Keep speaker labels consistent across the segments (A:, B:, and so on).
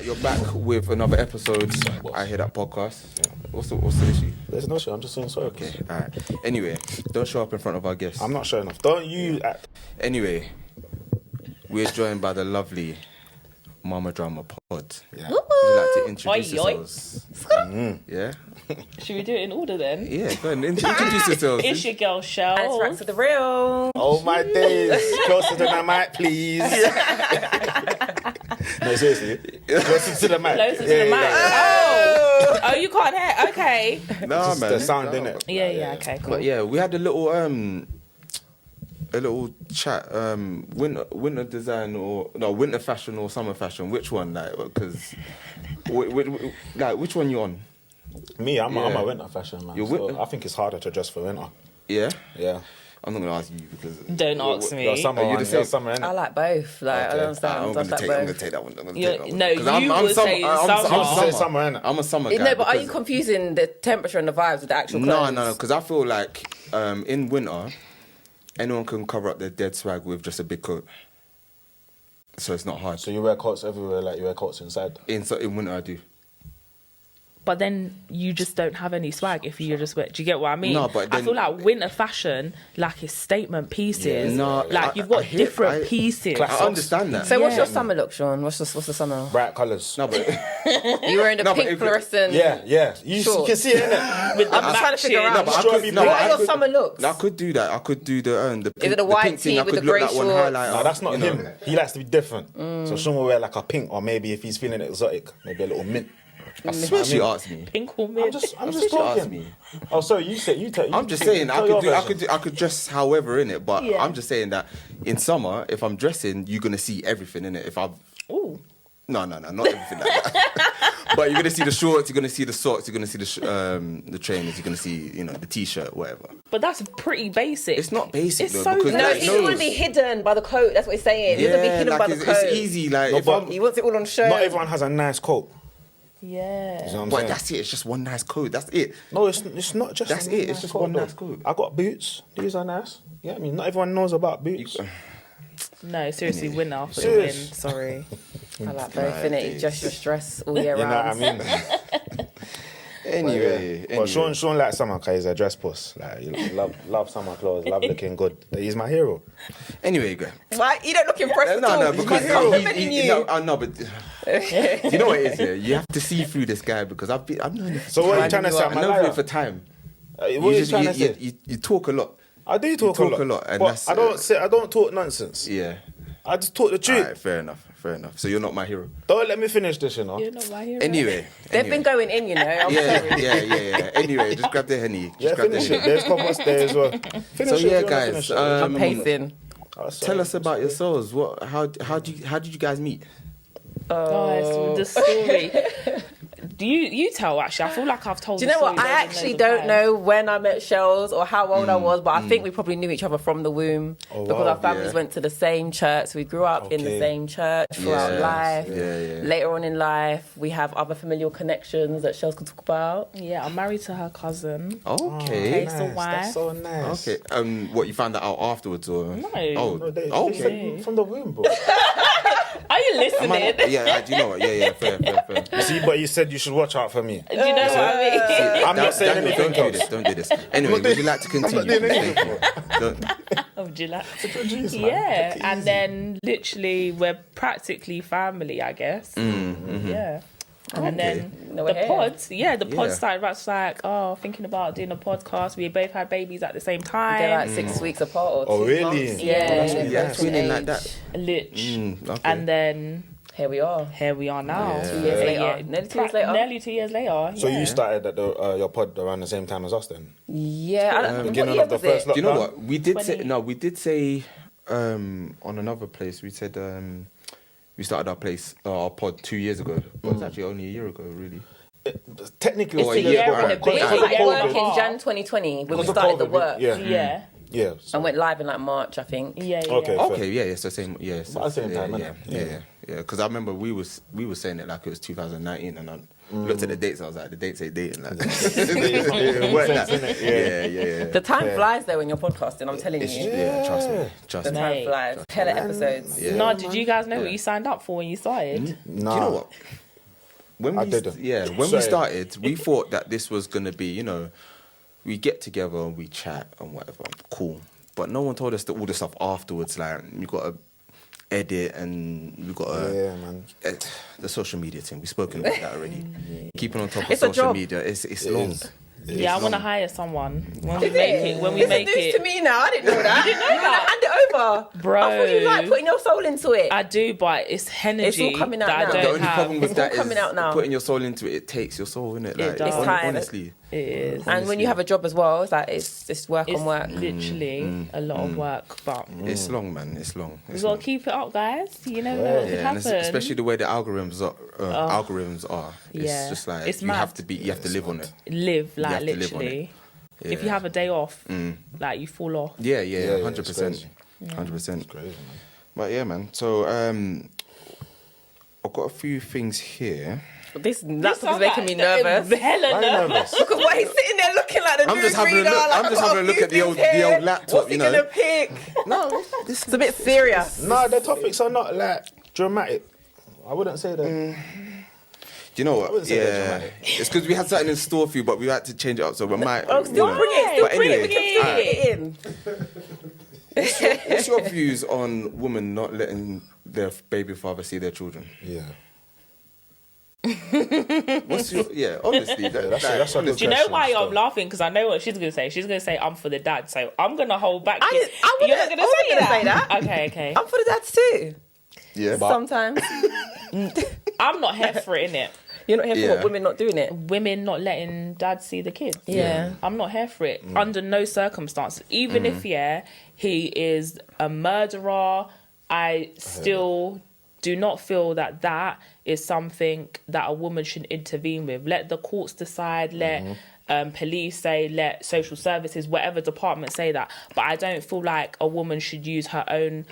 A: You're back with another episode. I Hear That podcast. What's the issue?
B: There's no issue. I'm just saying sorry.
A: Okay, alright. Anyway, don't show up in front of our guests.
B: I'm not showing off. Don't you act.
A: Anyway, we're joined by the lovely Mamadrama pod.
B: Yeah.
A: Would you like to introduce yourselves? Yeah?
C: Should we do it in order then?
A: Yeah, go ahead. Introduce yourselves.
C: It's your girl, Shell.
D: And it's Rack to the Real.
B: Oh my days. Closer to the mic, please. No, seriously. Closer to the mic.
C: Closer to the mic. Oh, you can't hear? Okay.
A: No, man.
B: The sound, innit?
C: Yeah, okay, cool.
A: But yeah, we had a little chat. Winter design winter fashion or summer fashion. Which one? Like, because which one you on?
B: Me, I'm a winter fashion man.
A: You're
B: I think it's harder to dress for winter.
A: Yeah.
B: Yeah.
A: I'm not gonna ask you because
C: Don't ask me.
B: You're summer,
A: Are you the same?
B: summer, innit?
D: I like both. Like, I don't understand.
A: I'm gonna take that one. I'm gonna take that one.
C: No,
A: 'Cause
C: you would say
B: I'm
C: summer.
B: summer, innit?
A: I'm a summer guy.
D: No, but are you
A: because-
D: confusing the temperature and the vibes with the actual clothes?
A: No, because I feel like in winter, anyone can cover up their dead swag with just a big coat. So it's not hard.
B: So you wear coats everywhere, like you wear coats inside?
A: In winter, I do.
C: But then you just don't have any swag if you just wear. Do you get what I mean?
A: No, but
C: I
A: then-
C: feel like winter fashion, like it's statement pieces.
A: Yeah, no,
C: like you've got different pieces.
A: I understand that.
D: So what's your summer look, Sean? What's the summer?
B: Bright colours.
A: No, but
D: You wearing the
A: No, but
D: pink
A: if-
D: fluorescent.
B: Yeah. You
D: Shorts.
B: can see it, innit?
C: With the
D: I'm just trying to figure
C: matching-
D: out.
A: No, but I could-
B: no,
D: what
B: I
D: are your
B: could-
D: summer looks?
A: I could do that. I could do the pink,
D: it the white
A: pink thing.
D: tee
A: I
D: with
A: could
D: the
A: look
D: grey
A: that one
D: shorts?
A: highlighter.
B: No, that's not
A: you know.
B: him. He likes to be different. So Sean will wear like a pink, or maybe if he's feeling exotic, maybe a little mint.
A: I swear she asked me.
C: Pink or
B: I'm
C: mid.
B: just
A: I swear she asked
B: talking.
A: me.
B: Oh, sorry, you tell.
A: I'm just saying I could dress however in it, but
C: Yeah.
A: I'm just saying that in summer, if I'm dressing, you're gonna see everything in it. If I'm
C: Ooh.
A: no, not everything like that. But you're gonna see the shorts, you're gonna see the socks, you're gonna see the trainers, you're gonna see the t-shirt, whatever.
C: But that's pretty basic.
A: It's not basic
C: It's
A: though,
C: so
A: because
D: No,
C: basic.
A: that
D: he doesn't want
A: shows.
D: to be hidden by the coat. That's what he's saying. He doesn't be hidden by the coat.
A: it's easy. Like
B: No,
A: if
B: but-
A: I'm,
D: He wants it all on show.
B: Not everyone has a nice coat.
C: Yeah.
B: You know what I'm
A: but
B: saying?
A: that's it. It's just one nice coat. That's it.
B: No, it's not just.
A: That's
B: a
A: it, it's
B: nice
A: just
B: coat,
A: one
B: though.
A: nice coat.
B: I got boots. These are nice. Yeah, I mean, not everyone knows about boots.
C: No, seriously, winner for the
B: Serious?
C: win. Sorry.
D: I like both, innit? You just your stress all year
B: You know what I
D: round.
B: mean?
A: Anyway,
B: But Sean likes summer because he's a dress puss. Like, you love summer clothes, love looking good. He's my hero.
A: Anyway, go.
D: Why? You don't look impressed at all.
A: No, because
D: He's complimenting you.
A: no, but you know what it is. Yeah, you have to see through this guy because I've known him.
B: So what are you trying to say?
A: I've
B: I'm a
A: known him
B: liar?
A: for time.
B: What are you trying to say?
A: You talk a lot.
B: I do talk
A: talk
B: a
A: a lot,
B: lot,
A: and
B: but
A: that's,
B: I don't talk nonsense.
A: Yeah.
B: I just talk the truth.
A: Alright, fair enough. So you're not my hero.
B: Don't let me finish this, you know.
C: You're not my hero.
A: Anyway.
D: They've been going in, you know. I'm sorry.
A: Yeah. Anyway, just grab the Henny.
B: Yeah,
A: Just grab the
B: finish it.
A: Henny.
B: There's compost there as well. Finish
A: So
B: it if
A: yeah,
B: you wanna
A: guys.
B: finish it.
D: I'm pacing.
A: Tell us about yourselves. How did you guys meet?
C: Oh, it's the story. You tell, actually. I feel like I've told
D: Do you know
C: the
D: what?
C: story
D: I
C: loads and
D: actually
C: loads of
D: don't
C: times.
D: know when I met Shells or how old I was, but I think we probably knew each other from the womb because
B: wow,
D: our families
A: yeah.
D: went to the same church. So we grew up in the
B: Okay.
D: same church throughout
A: Yes,
D: life.
A: yeah.
D: Later on in life, we have other familial connections that Shells could talk about.
C: Yeah, I'm married to her cousin.
A: Okay.
C: It's a wife.
B: That's so nice.
A: Okay. What you found that out afterwards or?
C: No.
A: Oh.
B: No, they
A: Okay.
B: said from the womb, bro.
C: Are you listening?
A: Yeah. Do you know what? Yeah. Fair.
B: See, but you said you should watch out for me.
C: Do you know what I mean?
B: I'm not saying
A: Daniel,
B: anything
A: don't do
B: else.
A: this. Don't do this. Anyway, would you like to continue?
B: doing anything,
A: Thank you. Don't-
C: Oh, would you like?
B: Produce, man.
C: Yeah,
B: Take it
C: and
B: easy.
C: then literally we're practically family, I guess. Yeah. And then
D: No, we're
C: the
D: here.
C: pod
A: Yeah.
C: started about like, thinking about doing a podcast. We both had babies at the same
D: They're
C: time.
D: like 6 weeks apart or 2
B: Oh, really?
D: months. Yeah,
B: that's
D: they're
B: really
D: close
B: nice.
D: in
A: Feeling like
D: age.
A: that.
C: Lich.
A: Okay.
C: And then
D: Here we are.
C: here we are now.
A: Yeah.
D: 2 years later. Nearly 2 years later.
C: Nearly 2 years later.
B: So
C: yeah.
B: you started at your pod around the same time as us then?
D: Yeah. I don't,
B: Beginning
D: what year
B: of the
D: was
B: first
D: it?
A: Do you know
B: lockdown?
A: what? We did
C: 20.
A: say on another place, we said we started our pod 2 years ago. But it's actually only a year ago, really.
B: Technically,
A: It's
B: it's
A: a
B: two
A: year
B: years
A: and a
B: ago,
A: bit.
D: We
B: because of
D: started work
B: COVID.
D: in Jan 2020 when we
B: Because of
D: started the
B: COVID,
D: work.
B: Yeah.
C: Yeah.
B: Yeah.
D: And went live in like March, I think.
C: Yeah.
B: Okay. fair.
A: Okay, yeah, so same, yeah. So,
B: About the same
A: yeah,
B: time,
A: yeah,
B: innit?
A: yeah. Because I remember we was saying it like it was 2019, and Looked at the dates, I was like, the dates ain't dating. Like,
B: It
A: worked
B: makes sense,
A: that.
B: innit?
A: Yeah.
D: The time flies though when you're podcasting. I'm telling
A: It's,
D: you,
A: yeah, trust
D: the
A: me.
D: time
C: Mate.
D: flies. Hella episodes.
A: Yeah.
C: No, did you guys know what
A: Yeah.
C: you signed up for when you started?
B: Nah.
A: Do you know what? When
B: I
A: we
B: didn't.
A: when we
B: Sorry.
A: started, we thought that this was gonna be, we get together and we chat and whatever, cool. But no one told us that all the stuff afterwards, like you got to edit and you got to
B: Yeah, man.
A: the social media thing. We've spoken about that already. Keeping on top of
D: It's a
A: social
D: job.
A: media, it's
B: It
A: long.
B: is.
C: Yeah, I want to hire someone when we
D: Is
C: make
D: it?
C: it. When we
D: This
C: make
D: is news
C: it,
D: to me now. I didn't know that. You
C: know that?
D: Hand it over,
C: Bro.
D: I thought you like putting your soul into it.
C: I do, but it's energy
D: It's all coming out
C: that
D: now.
C: I
A: The
C: don't
A: only
C: have.
A: problem with
D: It's all
A: that is
D: coming out now.
A: putting your soul into it. It takes your soul, innit? Like,
C: does. It's
D: time.
A: honestly.
C: It is.
D: And when you have a job as well, it's like it's work
C: It's
D: on work.
C: literally a lot of work, but
A: It's long, man. It's long.
C: we
A: It's
C: gotta
A: long.
C: keep it up, guys. You know what
B: Yeah.
C: could
A: Yeah, and
C: happen.
A: especially the way the algorithms are. It's
C: Yeah.
A: just like
C: It's
A: you
C: mad.
A: have to live on it.
C: Live like
A: have to live on
C: literally.
A: Yeah.
C: If you have a day off, like you fall off.
A: Yeah,
B: Yeah,
A: 100%.
B: it's
A: 100%.
B: Crazy, man.
A: But yeah, man. So I've got a few things here.
D: This laptop is making me nervous.
C: Hella
B: I'm
C: nervous.
B: nervous.
D: Because why he's sitting there looking like the
A: I'm just having a
D: newsreader,
A: look-
D: like,
A: I'm just
D: I've got
A: having a look
D: few
A: at the old-
D: things
A: the old
D: here.
A: laptop,
D: What's he
A: you know.
D: gonna pick?
A: No,
D: It's a bit serious.
B: Nah, the topics are not like dramatic. I wouldn't say that.
A: Do you know what?
B: wouldn't say they're
A: Yeah,
B: dramatic.
A: it's because we had something in store for you, but we had to change it up. So we might.
D: Oh, still bring it. Still
A: But
D: bring
A: anyway,
D: it. We can still get it in.
A: What's your views on women not letting their baby father see their children?
B: Yeah.
A: What's your honestly?
B: that's a good
C: Do you know
B: question
C: why
B: still.
C: I'm laughing? Because I know what she's gonna say. She's gonna say I'm for the dad, so I'm gonna hold back.
D: I
C: here.
D: didn't- I
C: You're not
D: wouldn't-
C: gonna
D: I wasn't
C: say
D: gonna say
C: that.
D: that.
C: Okay.
D: I'm for the dads too.
A: Yeah,
D: Sometimes.
C: I'm not here for it, innit?
D: You're not here for
A: Yeah.
D: what, women not doing it?
C: Women not letting dad see the kids.
D: Yeah.
C: I'm not here for it under no circumstances. Even if he is a murderer, I still do not feel that is something that a woman should intervene with. Let the courts decide. Let police say. Let social services, whatever department say that. But I don't feel like a woman should use her own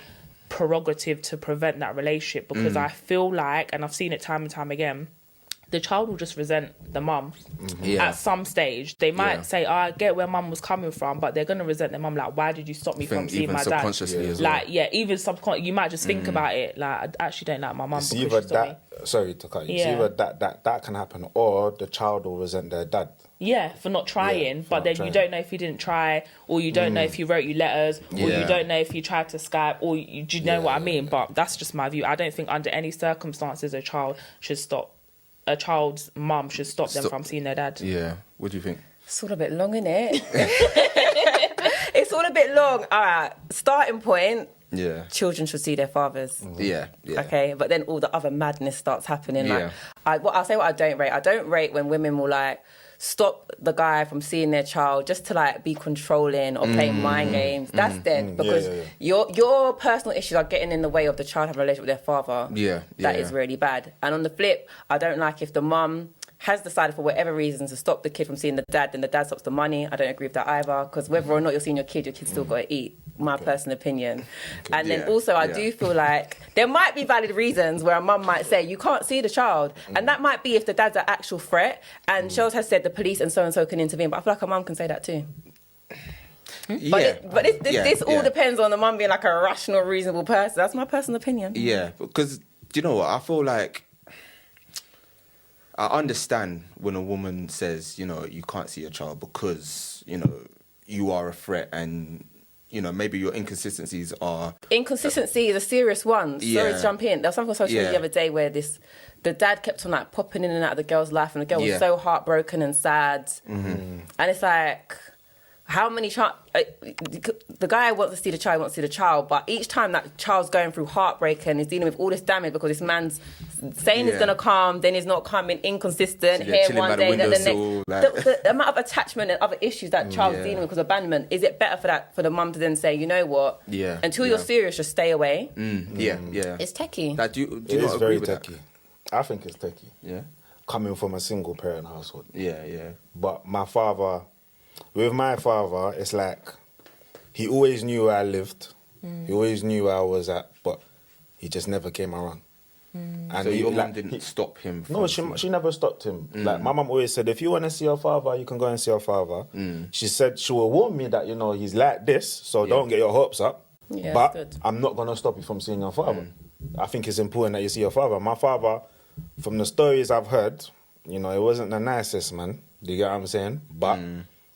C: prerogative to prevent that relationship, because I feel like, and I've seen it time and time again, the child will just resent the mum at some stage. They might say, I get where mum was coming from, but they're going to resent their mum. Like, why did you stop me from seeing
A: even
C: my dad?
A: subconsciously as well.
C: Like, yeah, even subconsciously, you might just think about it. Like, I actually don't like my mum
B: It's
C: because
B: either
C: she stopped me.
B: that. Sorry to cut you. It's
C: Yeah.
B: either that can happen, or the child will resent their dad.
C: Yeah, for not trying,
B: Yeah, for
C: but
B: not
C: then
B: trying.
C: you don't know if he didn't try, or you don't know if he wrote you letters, or you
A: Yeah.
C: don't know if he tried to Skype, or do you know what I mean? But that's just my view. I don't think under any circumstances a child's mum should stop them from seeing their dad.
A: Yeah. What do you think?
D: It's all a bit long, innit? It's all a bit long. All right. Starting point.
A: Yeah.
D: Children should see their fathers.
A: Yeah.
D: Okay, but then all the other madness starts happening.
A: Yeah.
D: I'll say what I don't rate. I don't rate when women will like stop the guy from seeing their child just to like be controlling or playing mind games. That's dead, because your personal issues are getting in the way of the child having a relationship with their father.
A: Yeah,
D: That
A: yeah.
D: is really bad. And on the flip, I don't like if the mum has decided for whatever reason to stop the kid from seeing the dad, then the dad stops the money. I don't agree with that either, because whether or not you're seeing your kid's still got to eat. My personal opinion. And then
A: Yeah,
D: also I
A: yeah.
D: do feel like there might be valid reasons where a mum might say you can't see the child, and that might be if the dad's an actual threat, and Shells has said the police and so can intervene, but I feel like a mum can say that too.
A: Yeah.
D: But this all depends on the mum being like a rational, reasonable person. That's my personal opinion.
A: Yeah, because do you know what? I feel like I understand when a woman says, you can't see your child because, you are a threat, and, maybe your inconsistencies are...
D: Inconsistency is a serious one. Sorry
A: Yeah.
D: to jump in. There was something on social media the other day where the dad kept on like popping in and out of the girl's life, and the girl was
A: Yeah.
D: so heartbroken and sad. And it's like, how many the guy wants to see the child, but each time that child's going through heartbreak and is dealing with all this damage because this man's saying he's
A: Yeah.
D: gonna come, then he's not coming, inconsistent,
A: Yeah,
D: here
A: chilling
D: one
A: by the
D: day, then the
A: windowsill,
D: next.
A: like-
D: The amount of attachment and other issues that child's
A: Yeah.
D: dealing with because of abandonment, is it better for the mum to then say, you know what?
A: Yeah,
D: Until you're
A: yeah.
D: serious, just stay away.
A: Yeah.
D: It's techie.
A: Like, do you
B: It
A: not
B: is
A: agree
B: very
A: with
B: techie. I think it's techie.
A: that? Yeah.
B: Coming from a single parent household.
A: Yeah, yeah.
B: But with my father, it's like he always knew where I lived. He always knew where I was at, but he just never came around. And
A: So your mum
B: like,
A: didn't stop him from
B: No,
A: seeing-
B: she never stopped him. Like my mum always said, if you want to see your father, you can go and see your father. She said she will warn me that he's like this, so don't get your hopes up.
D: Yeah,
B: but
D: that's good.
B: I'm not gonna stop you from seeing your father. I think it's important that you see your father. My father, from the stories I've heard, it wasn't the nicest man. Do you get what I'm saying? But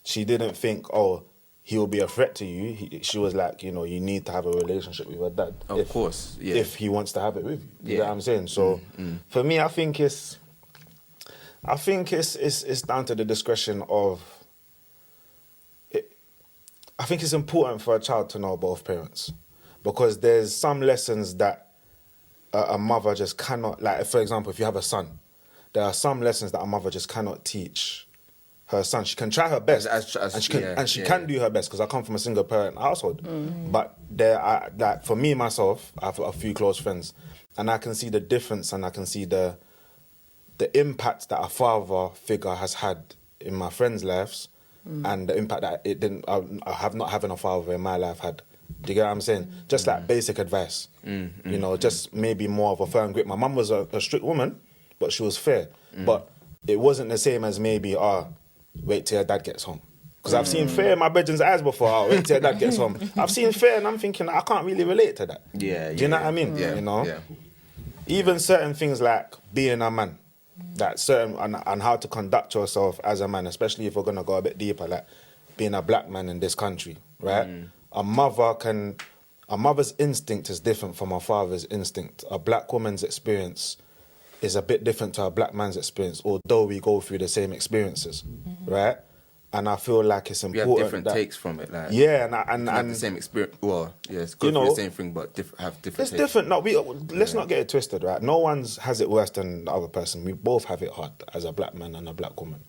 B: she didn't think, oh, he will be a threat to you. She was like, you need to have a relationship with your dad.
A: Of course, yeah.
B: If he wants to have it with you. You
A: Yeah.
B: get what I'm saying? So for me, I think it's down to the discretion of. I think it's important for a child to know both parents, because there's some lessons that a mother just cannot. Like, for example, if you have a son, there are some lessons that a mother just cannot teach her son. She can try her best, and she can do her best, because I come from a single parent household. But there are, like, for me myself, I have a few close friends, and I can see the difference, and I can see the impact that a father figure has had in my friends' lives, and the impact that it didn't. I have not having a father in my life had. Do you get what I'm saying? Just like basic advice, just maybe more of a firm grip. My mum was a strict woman, but she was fair. But it wasn't the same as maybe, wait till your dad gets home. Because I've seen fear in my brethren's eyes before. Wait till your dad gets home. I've seen fear, and I'm thinking, I can't really relate to that.
A: Yeah.
B: Do you know what I mean?
A: Yeah. Yeah.
B: Even certain things like being a man, that certain and how to conduct yourself as a man, especially if we're gonna go a bit deeper, like being a black man in this country, right? A mother's instinct is different from a father's instinct. A black woman's experience is a bit different to a black man's experience, although we go through the same experiences, right? And I feel like it's
A: We
B: important.
A: have different takes from it, like
B: and
A: have the same experience. Well, yes, go through the same thing, but have different.
B: it's
A: takes.
B: different. No, let's not get it twisted, right? No one's has it worse than the other person. We both have it hard as a black man and a black woman.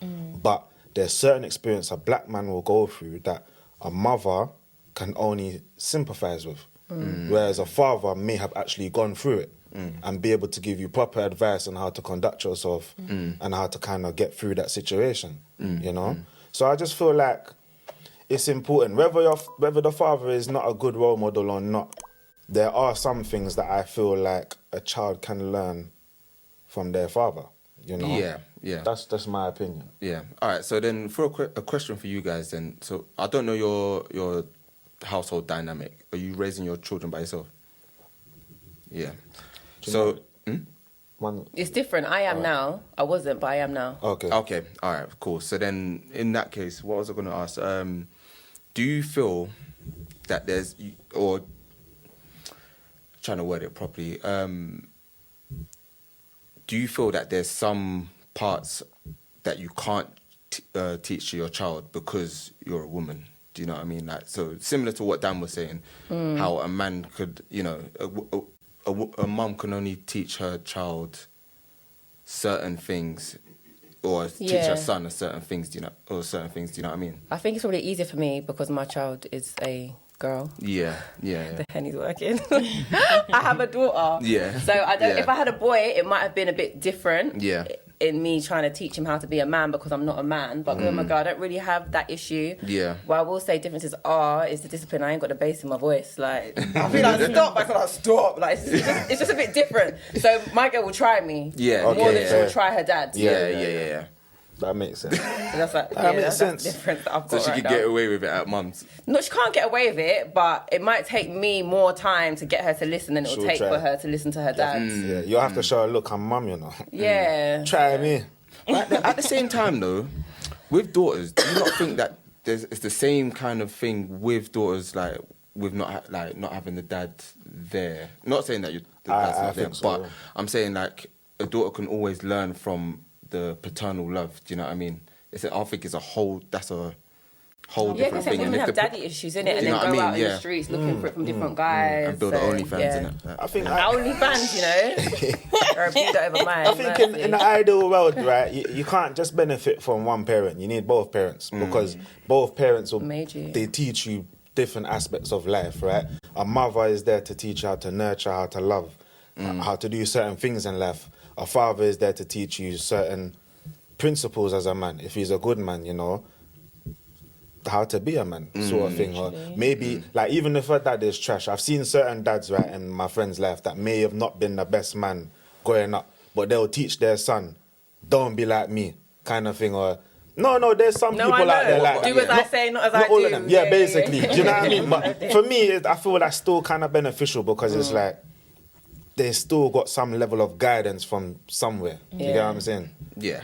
B: But there's certain experience a black man will go through that a mother can only sympathise with, whereas a father may have actually gone through it and be able to give you proper advice on how to conduct yourself and how to kind of get through that situation. So I just feel like it's important, whether the father is not a good role model or not. There are some things that I feel like a child can learn from their father.
A: Yeah.
B: That's my opinion.
A: Yeah. All right. So then, for a question for you guys, then. So I don't know your household dynamic. Are you raising your children by yourself? Yeah. So.
B: It's
D: different. I am now. I wasn't, but I am now.
B: Okay.
A: All right. Cool. So then, in that case, what was I going to ask? Do you feel that there's, or trying to word it properly? Do you feel that there's some parts that you can't teach to your child because you're a woman? Do you know what I mean? Like, so similar to what Dan was saying, how a man could, a mum can only teach her child certain things, or teach her son certain things. Do you know what I mean?
D: I think it's probably easier for me because my child is a girl.
A: Yeah.
D: The henny's working. I have a daughter.
A: Yeah.
D: So I don't. If I had a boy, it might have been a bit different.
A: Yeah.
D: In me trying to teach him how to be a man because I'm not a man. But because I'm a girl, I don't really have that issue.
A: Yeah.
D: What I will say differences is the discipline. I ain't got the bass in my voice. Like, I feel like stop. I feel like stop. Like, it's just a bit different. So my girl will try me.
A: Yeah.
D: More than she'll try her dad.
A: Yeah.
B: That makes sense.
D: So that's like,
B: That makes
D: that's
B: sense.
D: the difference that I've got
A: So she
D: right
A: could
D: now.
A: get away with it at mum's.
D: No, she can't get away with it, but it might take me more time to get her to listen than it will
B: She'll
D: take
B: try.
D: for her to listen to her dad.
B: Yeah, you'll have to show her, look, I'm mum,
D: Yeah.
B: Try me.
A: At the same time, though, with daughters, do you not think that it's the same kind of thing with daughters, like with not having the dad there? Not saying that the dad's
B: I
A: not there,
B: think so,
A: but
B: yeah.
A: I'm saying like a daughter can always learn from the paternal love. Do you know what I mean? I think it's a whole different
D: Yeah, because
A: thing.
D: women
A: if
D: have
A: the-
D: daddy issues, innit? And
A: you
D: then
A: know
D: go
A: what I mean?
D: out in
A: Yeah.
D: the streets looking for it from different guys.
A: and build
D: so,
A: OnlyFans
D: yeah.
A: in it.
B: I think
D: OnlyFans, you know? Or a beat over mine.
B: I think in the ideal world, right, you can't just benefit from one parent. You need both parents because both parents they teach you different aspects of life, right? A mother is there to teach you how to nurture, how to love, how to do certain things in life. A father is there to teach you certain principles as a man. If he's a good man, how to be a man, sort of thing. Or maybe, like, even if her dad is trash, I've seen certain dads, right, in my friend's life that may have not been the best man growing up, but they'll teach their son, don't be like me, kind of thing, or no, there's some
D: No,
B: people
D: I
B: out there
D: know.
B: like
D: Do
B: that.
D: as I say, not as I
B: Not all
D: do.
B: of them. Yeah, basically.
D: yeah.
B: Do you know what I mean? But for me, I feel that's still kind of beneficial because it's like they still got some level of guidance from somewhere. You get what I'm saying?
A: Yeah.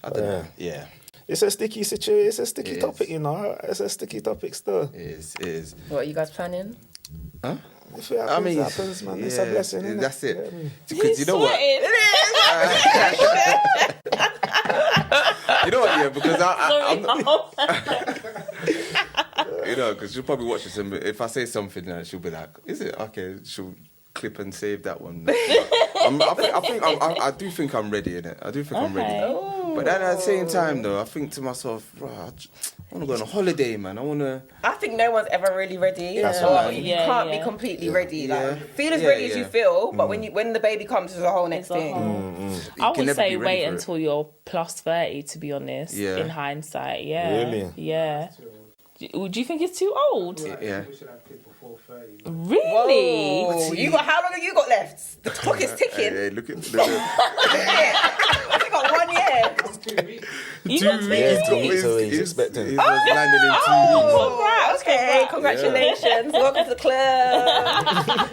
A: I don't know. Yeah.
B: It's a sticky situation. It's a sticky
A: It
B: topic,
A: is.
B: you know. It's a sticky topic still.
A: It is.
D: What are you guys planning?
A: Huh?
B: If it happens, it happens, man. It's a blessing, innit?
A: That's it.
B: Yeah, I mean.
A: Because you know what? You know what? Yeah, because I'm not, you know, because she'll probably watch this and if I say something, she'll be like, "Is it okay?" She'll clip and save that one. I do think I'm ready in it. I do think I'm ready. But then at the same time, though, I think to myself, "Bro, I want to go on a holiday, man. I want to."
D: I think no one's ever really ready.
B: That's
D: Or
B: right.
D: you can't be completely ready. Like, feel as ready as you feel, but when the baby comes, it's a whole next thing.
C: I
A: can
C: would
A: never
C: say
A: be ready
C: wait
A: for it.
C: until you're plus 30, to be honest,
A: Yeah.
C: in hindsight. Yeah.
B: Really?
C: Yeah. Do you think it's too old?
A: Yeah.
E: We should have kids before 30.
C: Really?
D: Whoa. How long have you got left? The clock is ticking.
A: Hey, look at.
D: I've got 1 year.
E: 2 weeks.
C: You
A: 2
C: got
A: weeks.
B: Yeah, 2
A: He's-
B: weeks away, he's
A: he's-
B: expecting.
A: He was landing in 2 weeks.
C: Congrats,
D: Okay,
C: congrats.
D: congratulations. Welcome to the club.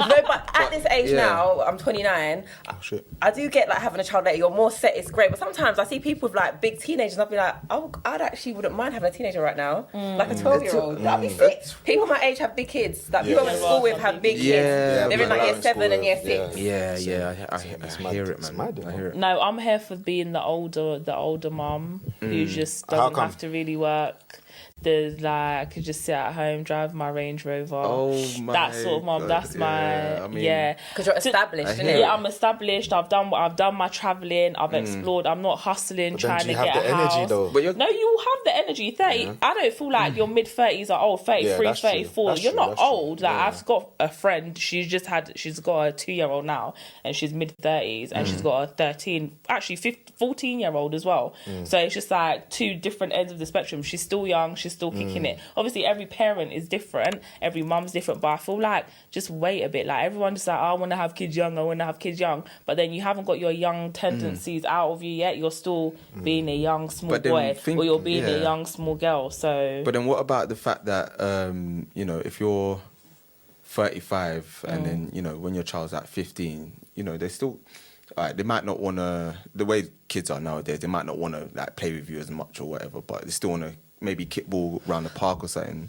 D: No, but at this age
A: yeah.
D: now, I'm 29.
B: Oh, shit.
D: I do get like having a child later. You're more set. It's great. But sometimes I see people with like big teenagers, and I'll be like, oh, I'd actually wouldn't mind having a teenager right now, like a 12-year-old. That'd be sick. People my age have big kids. Like people I went to school with have big
A: Yeah,
D: kids. They're in like year
B: in
D: 7 and
B: school,
D: year
B: yeah.
D: 6.
A: Yeah, I
B: mad.
A: hear it,
B: It's
A: man.
B: mad,
A: I hear it.
C: No, I'm here for being the older mum who just
B: How
C: doesn't
B: come?
C: have to really work. There's like I could just sit at home, drive my Range Rover.
A: Oh my
C: that sort of mum.
A: God,
C: That's my
A: yeah, I mean-
D: Because you're established,
A: I
D: isn't
A: hear
D: it?
A: it.
C: Yeah, I'm established. I've done my traveling. I've explored. I'm not hustling,
B: But then
C: trying
B: do you
C: to
B: have
C: get
B: the
C: a
B: energy
C: house.
B: though?
A: But you're
C: No, you have the energy. 30. I don't feel like your mid 30s are old. 33,
B: that's true.
C: 34.
B: That's
C: You're
B: true,
C: not
B: that's true.
C: old. Like
B: Yeah.
C: I've got a friend. She's got a 2-year-old now, and she's mid 30s, and she's got a 14-year-old as well. So it's just like two different ends of the spectrum. She's still young. She's still kicking it. Obviously, every parent is different. Every mum's different. But I feel like just wait a bit. Like everyone's just like, oh, I want to have kids young. I want to have kids young. But then you haven't got your young tendencies out of you yet. You're still being a young small
A: But then
C: boy,
A: think-
C: or you're being
A: yeah.
C: a young small girl. So
A: But then what about the fact that, you know, if you're 35 and then, you know, when your child's at 15, you know, they still, they might not want to, the way kids are nowadays, they might not want to like play with you as much or whatever, but they still want to maybe kickball around the park or something.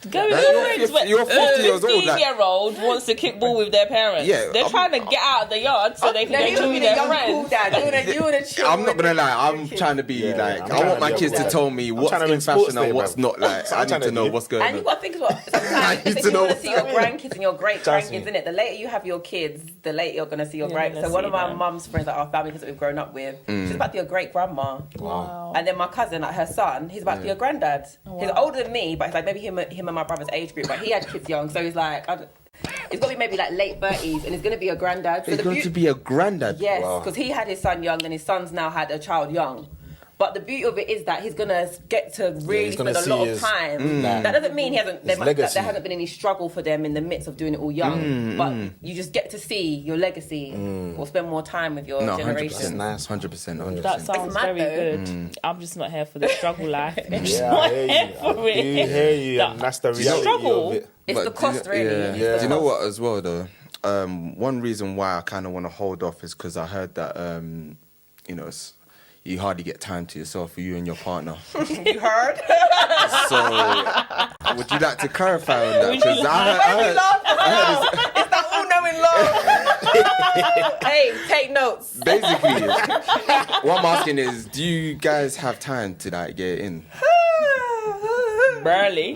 C: go with
A: Like,
C: your
A: you're
C: friends.
A: 50
C: When
A: you're 50 years old, like-
C: 15-year-old wants to kick ball with their parents.
A: Yeah,
C: They're
A: I'm-
C: trying to get out of the yard so they
D: No,
C: can
D: he
C: go
D: would
C: to
D: be
C: their
D: the young cool
C: friends.
D: dad. You wanna chill.
A: I'm not
D: with
A: gonna
D: the-
A: lie. I'm trying to be
B: Yeah,
A: like,
B: I'm
A: I want
B: trying
A: my
B: to be
A: kids
B: a
A: to
B: dad.
A: tell me what's
B: trying to
A: in
B: win sports
A: fashion and
B: day,
A: what's
B: bruv.
A: not. Like, I
B: I'm trying
A: need to
B: to
A: know
B: be-
A: what's going
D: And you
A: on.
D: got to think as well.
A: I
D: Sometimes
A: need
D: if
A: to
D: you
A: know.
D: want to see your grandkids and your great
B: Trust me.
D: grandkids, innit? The later you have your kids, the later you're going to see your
C: You're
D: great.
C: gonna
D: So one
C: see
D: of my
C: them.
D: mum's friends, like our family kids that we've grown up with, she's about to be a great grandma.
C: Wow.
D: And then my cousin, like her son, he's about to be a granddad. He's older than me, but it's like maybe him and my brother's age group. But he had kids young, so he's like, it's got to be maybe like late 30s, and he's going to be a granddad. So
A: He's going to be a granddad.
D: Yes,
B: Wow.
D: because he had his son young, and his son's now had a child young. But the beauty of it is that he's gonna get to really
B: he's gonna
D: spend a
B: see
D: lot of
B: his-
D: time. That doesn't mean that
B: legacy.
D: there hasn't been any struggle for them in the midst of doing it all young. But you just get to see your legacy or spend more time with your
A: No,
D: generation.
A: 100%.
B: Nice.
A: 100%.
C: That sounds
D: mad
C: very
D: though.
C: good. I'm just not here for the struggle life. I'm just
B: Yeah,
C: not
B: I hear
C: here
B: you.
C: for
B: I do
C: it.
B: hear you, and that's the reality
C: struggle?
B: of it.
D: It's the cost, really.
A: Yeah.
D: It's
B: Yeah.
D: the
A: Do you know
D: cost.
A: what as well though? One reason why I kind of want to hold off is because I heard that you know you hardly get time to yourself for you and your partner.
D: You heard?
A: So would you like to clarify on that?
C: Would you
A: Because
D: It's that all-knowing love. Hey, take notes.
A: basically what I'm asking is, do you guys have time to like get in?
C: Barely.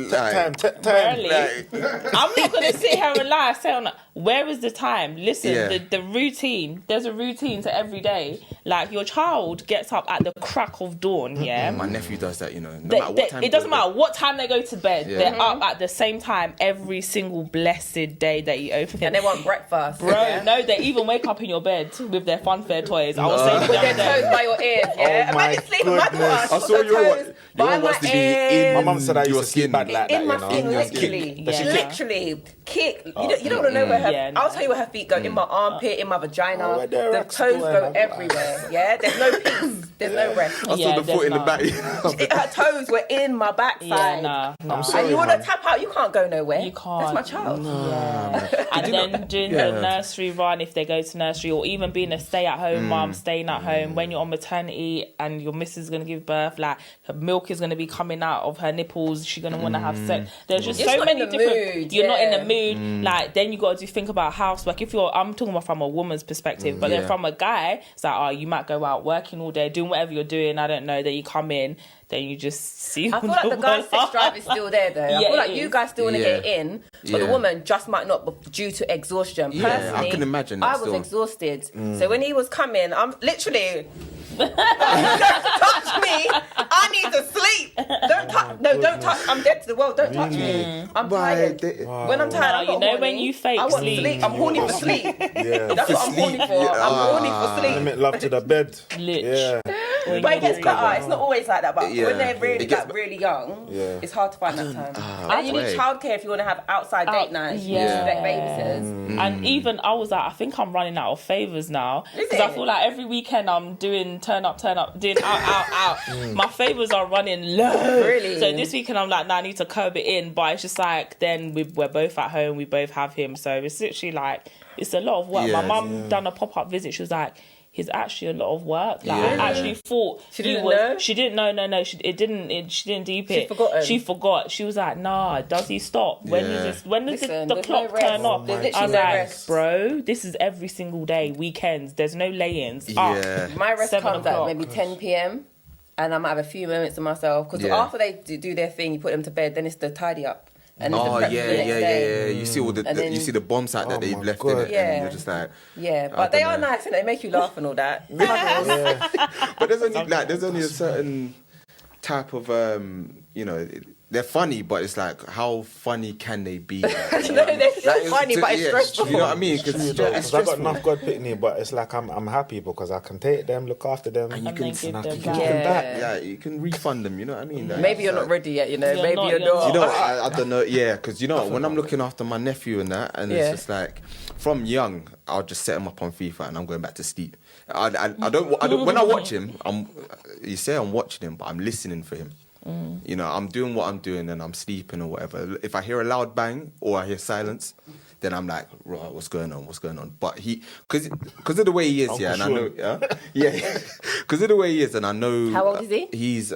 B: Time.
C: Barely.
A: Like,
C: I'm not going to sit here and lie. Say on where is the time? Listen,
A: Yeah.
C: the routine. There's a routine to every day. Like your child gets up at the crack of dawn. Yeah.
A: my nephew does that, you know. No
C: They-
A: matter
C: they-
A: what time
C: it doesn't
A: he goes to
C: matter what time they go to bed.
A: Yeah.
C: They're up at the same time every single blessed day that you open.
D: And they want breakfast.
C: Bro,
D: yeah?
C: no, they even wake up in your bed with their funfair toys. I was saying the
D: With
C: other
D: their
C: day.
D: toes by your ears, yeah?
B: Oh my
D: Imagine sleeping with my
B: goodness.
D: daughter.
A: I saw your
D: toes by
A: one
D: my
A: wants to be
D: ears.
B: My mum said I used
A: your
B: to sleep
A: skin.
B: bad like
D: in
B: that,
D: my
B: you know.
D: skin,
A: your
D: literally.
A: skin.
C: Yeah.
D: Literally. Kick. You don't want to know where I'll tell you where her feet go. In my armpit, in my vagina.
B: where their
D: The
B: racks
D: toes
B: going,
D: go
B: I'm
D: everywhere. Yeah, there's no peace. There's no rest.
A: I saw the foot in the back.
D: Her toes were in my backside.
C: Yeah, nah.
B: I'm sorry,
D: And you want to
B: man.
D: tap out, you can't go nowhere.
C: You can't.
D: That's my child.
C: Yeah. And then doing the nursery run, if they go to nursery, or even being a stay-at-home mum, staying at home when you're on maternity and your missus is going to give birth, like her milk is going to be coming out of her nipples, she's going to want to have sex. There's just
D: You're
C: so
D: not
C: many
D: in the
C: different.
D: mood,
C: You're not in
D: yeah.
C: the mood. Like then you got to think about housework. I'm talking about from a woman's perspective, but then from a guy, it's like, oh, you might go out working all day, doing whatever you're doing. I don't know. Then you come in, then you just see.
D: I feel like the guy's sex drive is still there, though. I
C: Yeah,
D: feel like
C: it
D: you
C: is.
D: guys still want to get in, but the
A: Yeah.
D: woman just might not be due to exhaustion.
A: Yeah, I
D: Personally,
A: can imagine that
D: I was
A: still.
D: exhausted. So when he was coming, I'm literally. Don't touch me. I need to sleep. Don't touch. No, don't touch. I'm dead to the world. Don't touch me. I'm tired. When I'm tired,
C: No,
D: I'm
C: you
D: not
C: know
D: horny.
C: when you fake
D: I want
C: sleep.
D: I'm horny for sleep.
B: Yeah.
D: That's what I'm horny for. I'm horny for sleep.
B: Limit love to the bed.
C: Lich.
B: Yeah.
D: But it gets better. It's not always like that. But
A: Yeah.
D: when they're really
A: It gets
D: really young,
B: Yeah.
D: it's hard to find that time. And you
A: way.
D: need childcare if you want to have outside date nights. You need to get babysitters.
C: And even I was like, I think I'm running out of favours now because I
D: it?
C: feel like every weekend I'm doing turn up, doing out. My favours are running low.
D: Really?
C: So this weekend I'm like, nah, I need to curb it in. But it's just like then we're both at home, we both have him, so it's literally like it's a lot of work.
A: Yeah.
C: My mum done a pop-up visit. She was like, it's actually a lot of work. Like
A: Yeah.
C: I actually thought
D: She didn't know?
C: She didn't know. No. She didn't deep it.
D: forgotten.
C: She forgot. She was like, nah. Does he stop? When
A: Yeah.
C: is this? When does
D: Listen,
C: the
D: there's
C: clock
D: no rest.
C: turn off?
D: There's
C: I
D: literally
C: was
D: no
C: like,
D: rest.
C: bro, this is every single day. Weekends. There's no lay-ins.
A: Yeah.
D: My rest
C: 7
D: comes at
C: o'clock.
D: maybe 10 p.m. and I might have a few moments to myself because
A: Yeah.
D: after they do their thing, you put them to bed, then it's the tidy up. And it's the
A: Oh
D: prep
A: yeah,
D: for the next day.
A: yeah. You see all
D: And then-
A: you see the bomb site that
B: Oh
A: they've
B: my
A: left
B: God.
A: in it,
D: Yeah.
A: and you're just like.
D: Yeah,
A: I
D: but they
A: don't
D: are
A: know.
D: nice and they make you laugh and all that.
A: But there's only a certain type of they're funny, but it's like how funny can they be?
D: No, they're still funny, but it's stressful.
A: You know what I mean?
B: True,
A: Because
B: though,
A: it's
B: 'cause I got
A: stressful.
B: enough God pitney, but it's like I'm happy because I can take them, look after them,
A: And you
C: And
A: can,
C: then give
A: and I
C: them
A: can
C: back.
A: give them back.
D: Yeah.
A: Yeah, you can refund them. You know what I mean? Like,
D: Maybe you're
A: it's
D: not ready yet, you know.
C: You're
D: Maybe
C: not,
D: you're
C: you're
D: not.
C: not.
A: You know, I don't know. Yeah, because you know, when I'm looking after my nephew and that, and
D: Yeah.
A: it's just like from young, I'll just set him up on FIFA and I'm going back to sleep. I don't. When I watch him, you say I'm watching him, but I'm listening for him. You know, I'm doing what I'm doing and I'm sleeping or whatever. If I hear a loud bang or I hear silence, then I'm like, right, what's going on? But because of the way he is, yeah, and I know, yeah, because of the way he is, and I know.
D: How old is he?
A: He's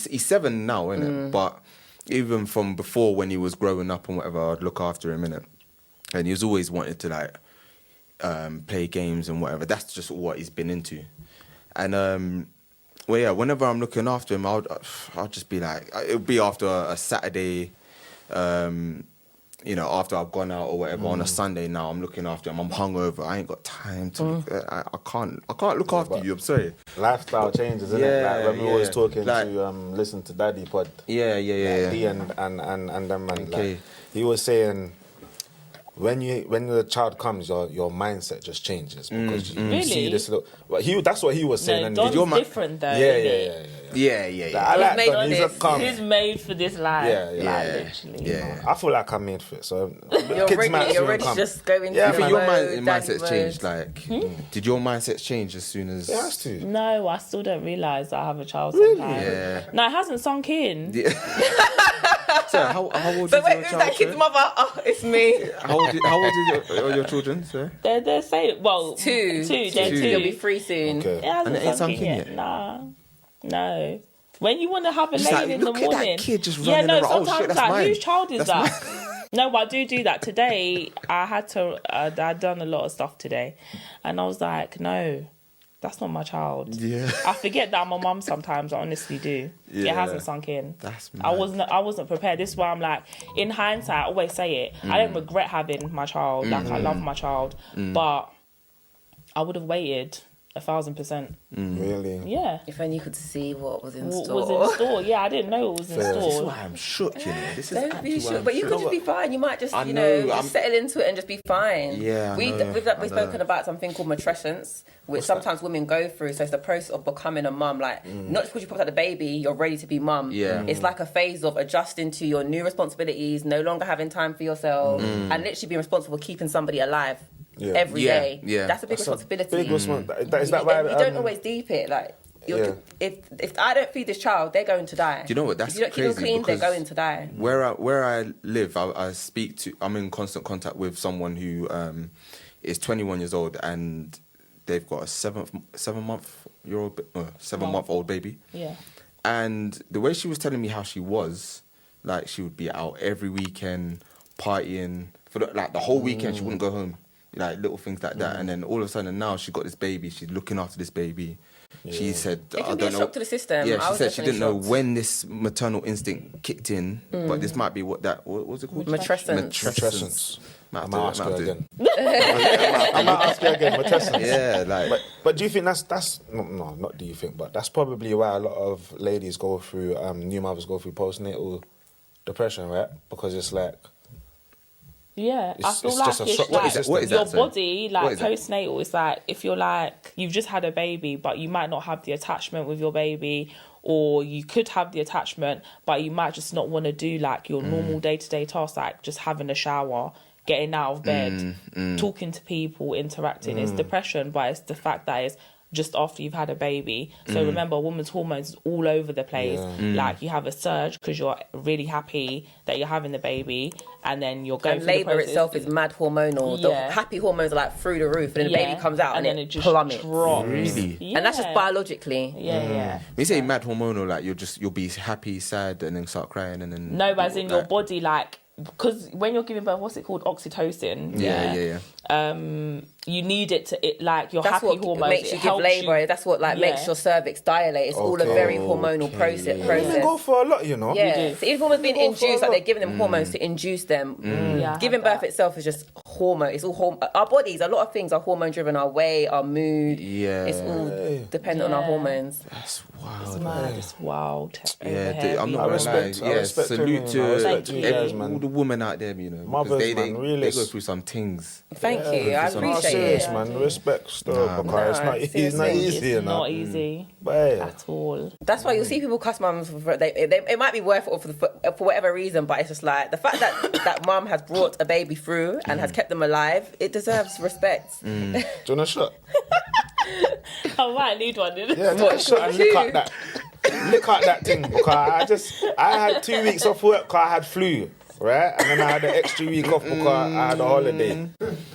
A: he's 7 now, isn't it? But even from before when he was growing up and whatever, I'd look after him, innit? And he was always wanted to like play games and whatever. That's just what he's been into, and well, yeah, whenever I'm looking after him, I'll just be like, it'll be after a Saturday, after I've gone out or whatever, on a Sunday now, I'm looking after him, I'm hungover, I ain't got time to, I can't look after you, I'm sorry.
B: lifestyle changes, isn't it?
A: Yeah,
B: Like when we was
A: yeah.
B: talking
A: Like-
B: to listen to Daddy Pod,
A: Yeah.
B: D and them man,
A: Okay.
B: like, he was saying when the child comes, your mindset just changes because you
C: Really?
B: see this little. Well, that's what he was saying.
C: No,
B: and
C: Don's
A: your ma-
C: different though.
B: yeah,
C: isn't
B: yeah.
C: he?
A: Yeah.
B: I like
D: made
B: Don.
D: for
B: He's a
D: this.
B: calm.
C: He's made for this life.
B: Yeah,
C: Like,
A: yeah.
C: literally.
A: Yeah.
B: I feel like I'm made for it. So
D: You're
B: kids
D: ready.
B: might
D: You're
B: soon
D: ready to
B: come.
D: just go into
B: Yeah,
A: I think your
D: mode, daddy
A: mindset's
D: mode.
A: changed. Like, did your mindset change as soon as?
B: It has to.
C: No, I still don't realise that I have a child sometimes.
A: Yeah.
C: No, it hasn't sunk in.
A: So how old
D: So
A: is
D: wait,
A: your
D: who's
A: child?
D: that kid's
A: sir?
D: mother? Oh, it's me.
A: How old are your children, sir?
C: They're saying, well,
D: Two.
C: They're
A: Two.
C: two.
D: You'll be free soon.
B: Okay.
C: It hasn't
A: And it ain't
C: sunk
A: sunk
C: in
A: in
C: yet.
A: yet?
C: Nah. No. When you want to have a
A: Just
C: lane
A: like,
C: in the
A: look at that
C: morning.
A: kid just
C: yeah,
A: running
C: no,
A: around. Oh,
C: sometimes
A: shit, that's
C: like,
A: mine.
C: whose child is
A: That's
C: that? No, I do that. Today, I had to, I'd done a lot of stuff today. And I was like, no, that's not my child.
A: Yeah.
C: I forget that I'm a mum sometimes. I honestly do. It
A: Yeah.
C: hasn't sunk in.
A: That's
C: I
A: mad.
C: wasn't prepared. This is why I'm like, in hindsight, I always say it. I don't regret having my child. Like, I love my child. But I would have waited. 1,000%.
B: Really?
C: Yeah.
D: If only you could see what was in
C: What
D: store.
C: was in store? Yeah, I didn't know it was in
B: Fair.
A: This is
C: store.
A: why I'm shook, you know. This is
D: Don't
A: actually
D: be
A: why
D: sure,
A: I'm
D: but you
A: shook.
D: could just be fine. You might just,
A: I
D: you
A: know,
D: know,
A: I'm-
D: just settle into it and just be fine.
A: Yeah, I
D: we've
A: know,
D: spoken
A: I know.
D: about something called matrescence, which sometimes women go through. So it's the process of becoming a mum. Like, not just because you popped out the baby, you're ready to be mum.
A: Yeah.
D: It's like a phase of adjusting to your new responsibilities, no longer having time for yourself, and literally being responsible for keeping somebody alive.
B: Yeah.
D: Every
A: Yeah,
D: day.
A: yeah.
D: That's a big
B: That's a
D: responsibility.
B: big responsibility. Is that why?
D: You don't always deep it. Like, if I don't feed this child, they're going to die.
A: Do you know what? That's
D: if you don't keep them
A: crazy
D: clean, they're
A: because
D: going to die.
A: Where I live, I'm in constant contact with someone who is 21 years old, and they've got a 7-month-old baby.
C: Yeah.
A: And the way she was telling me how she was, like, she would be out every weekend partying for the whole weekend. She wouldn't go home, like little things like that. And then all of a sudden now she got this baby. She's looking after this baby. She said,
D: It
A: "I
D: can be a
A: don't know."
D: shock to the system.
A: Yeah,
D: I
A: she
D: was
A: said she didn't know
D: definitely shocked.
A: when this maternal instinct kicked in, but this might be what was it called?
D: Matrescence.
B: Matrescence.
A: Might
B: I
A: have
B: might
A: to-
B: ask
A: might
B: her
A: have to-
B: again. I might ask her again. Matrescence.
A: Yeah, like
B: But do you think that's no, not do you think, but that's probably why a lot of ladies go through, new mothers go through postnatal depression, right? Because it's like,
C: Yeah, I
B: It's-
C: feel
B: it's
C: like
B: just a
C: it's
B: shock.
C: like
A: What is that,
C: your
A: sorry?
C: body,
A: What
C: like
A: is that?
C: postnatal, it's like if you're like, you've just had a baby, but you might not have the attachment with your baby, or you could have the attachment, but you might just not want to do like your normal day-to-day tasks, like just having a shower, getting out of bed, talking to people, interacting. It's depression, but it's the fact that it's just after you've had a baby. So remember, a woman's hormones is all over the place. Like you have a surge because you're really happy that you're having the baby, and then you're going
D: And
C: through the
D: labour
C: process.
D: itself is mad hormonal. The
C: Yeah.
D: happy hormones are like through the roof, and then the baby comes out and
C: then
D: it
C: just
D: plummets.
C: drops.
A: really.
C: Yeah.
D: And that's just biologically.
C: Yeah.
A: When you say mad hormonal, like you'll be happy, sad, and then start crying, and then
C: No, but as in your
A: like-
C: body, like, because when you're giving birth, what's it called? Oxytocin.
A: Yeah.
C: You need it to, like, your
D: That's
C: happy
D: what
C: hormones.
D: makes you
C: it
D: give
C: helps
D: labour. That's what like makes
C: Yeah.
D: your cervix dilate. It's all a very hormonal process.
B: women go for a lot, you know.
D: Yeah, so even women's being
B: Go for a
D: induced, like
B: lot.
D: they're giving them hormones to induce them.
C: Yeah, I
D: Giving
C: have
D: birth itself is just hormone. It's all hormone. Our bodies, a lot of things are hormone driven. Our weight, our mood.
A: Yeah.
D: It's all dependent on our
C: Yeah.
D: hormones.
A: That's
C: It's
A: wild.
C: mad. It's wild.
A: Yeah,
C: Overhead,
A: I'm not
B: I
A: gonna
B: respect-
A: lie.
B: I
A: Yeah,
B: respect
A: salute
B: women, I
A: to
B: respect you guys, man.
A: all the women out there, you know, because
B: Mothers,
A: they
B: man,
A: they
B: realist.
A: go through some things.
D: Thank you. I
A: for some-
B: No,
D: appreciate
B: serious,
D: it.
B: man. Respect still,
A: Nah,
B: because
D: nah,
B: it's not
D: seriously.
B: easy, you
C: It's
B: know.
C: not easy
B: But yeah.
C: at all.
D: That's why you'll see people cuss mums. It might be worth it for whatever reason, but it's just like the fact that that mum has brought a baby through and has kept them alive. It deserves respect.
B: Do you want a shot?
C: I might need one.
B: Yeah, take a shot and lick out that. Lick out that thing, because I had 2 weeks off work because I had flu, right? And then I had an extra week off because I had a holiday.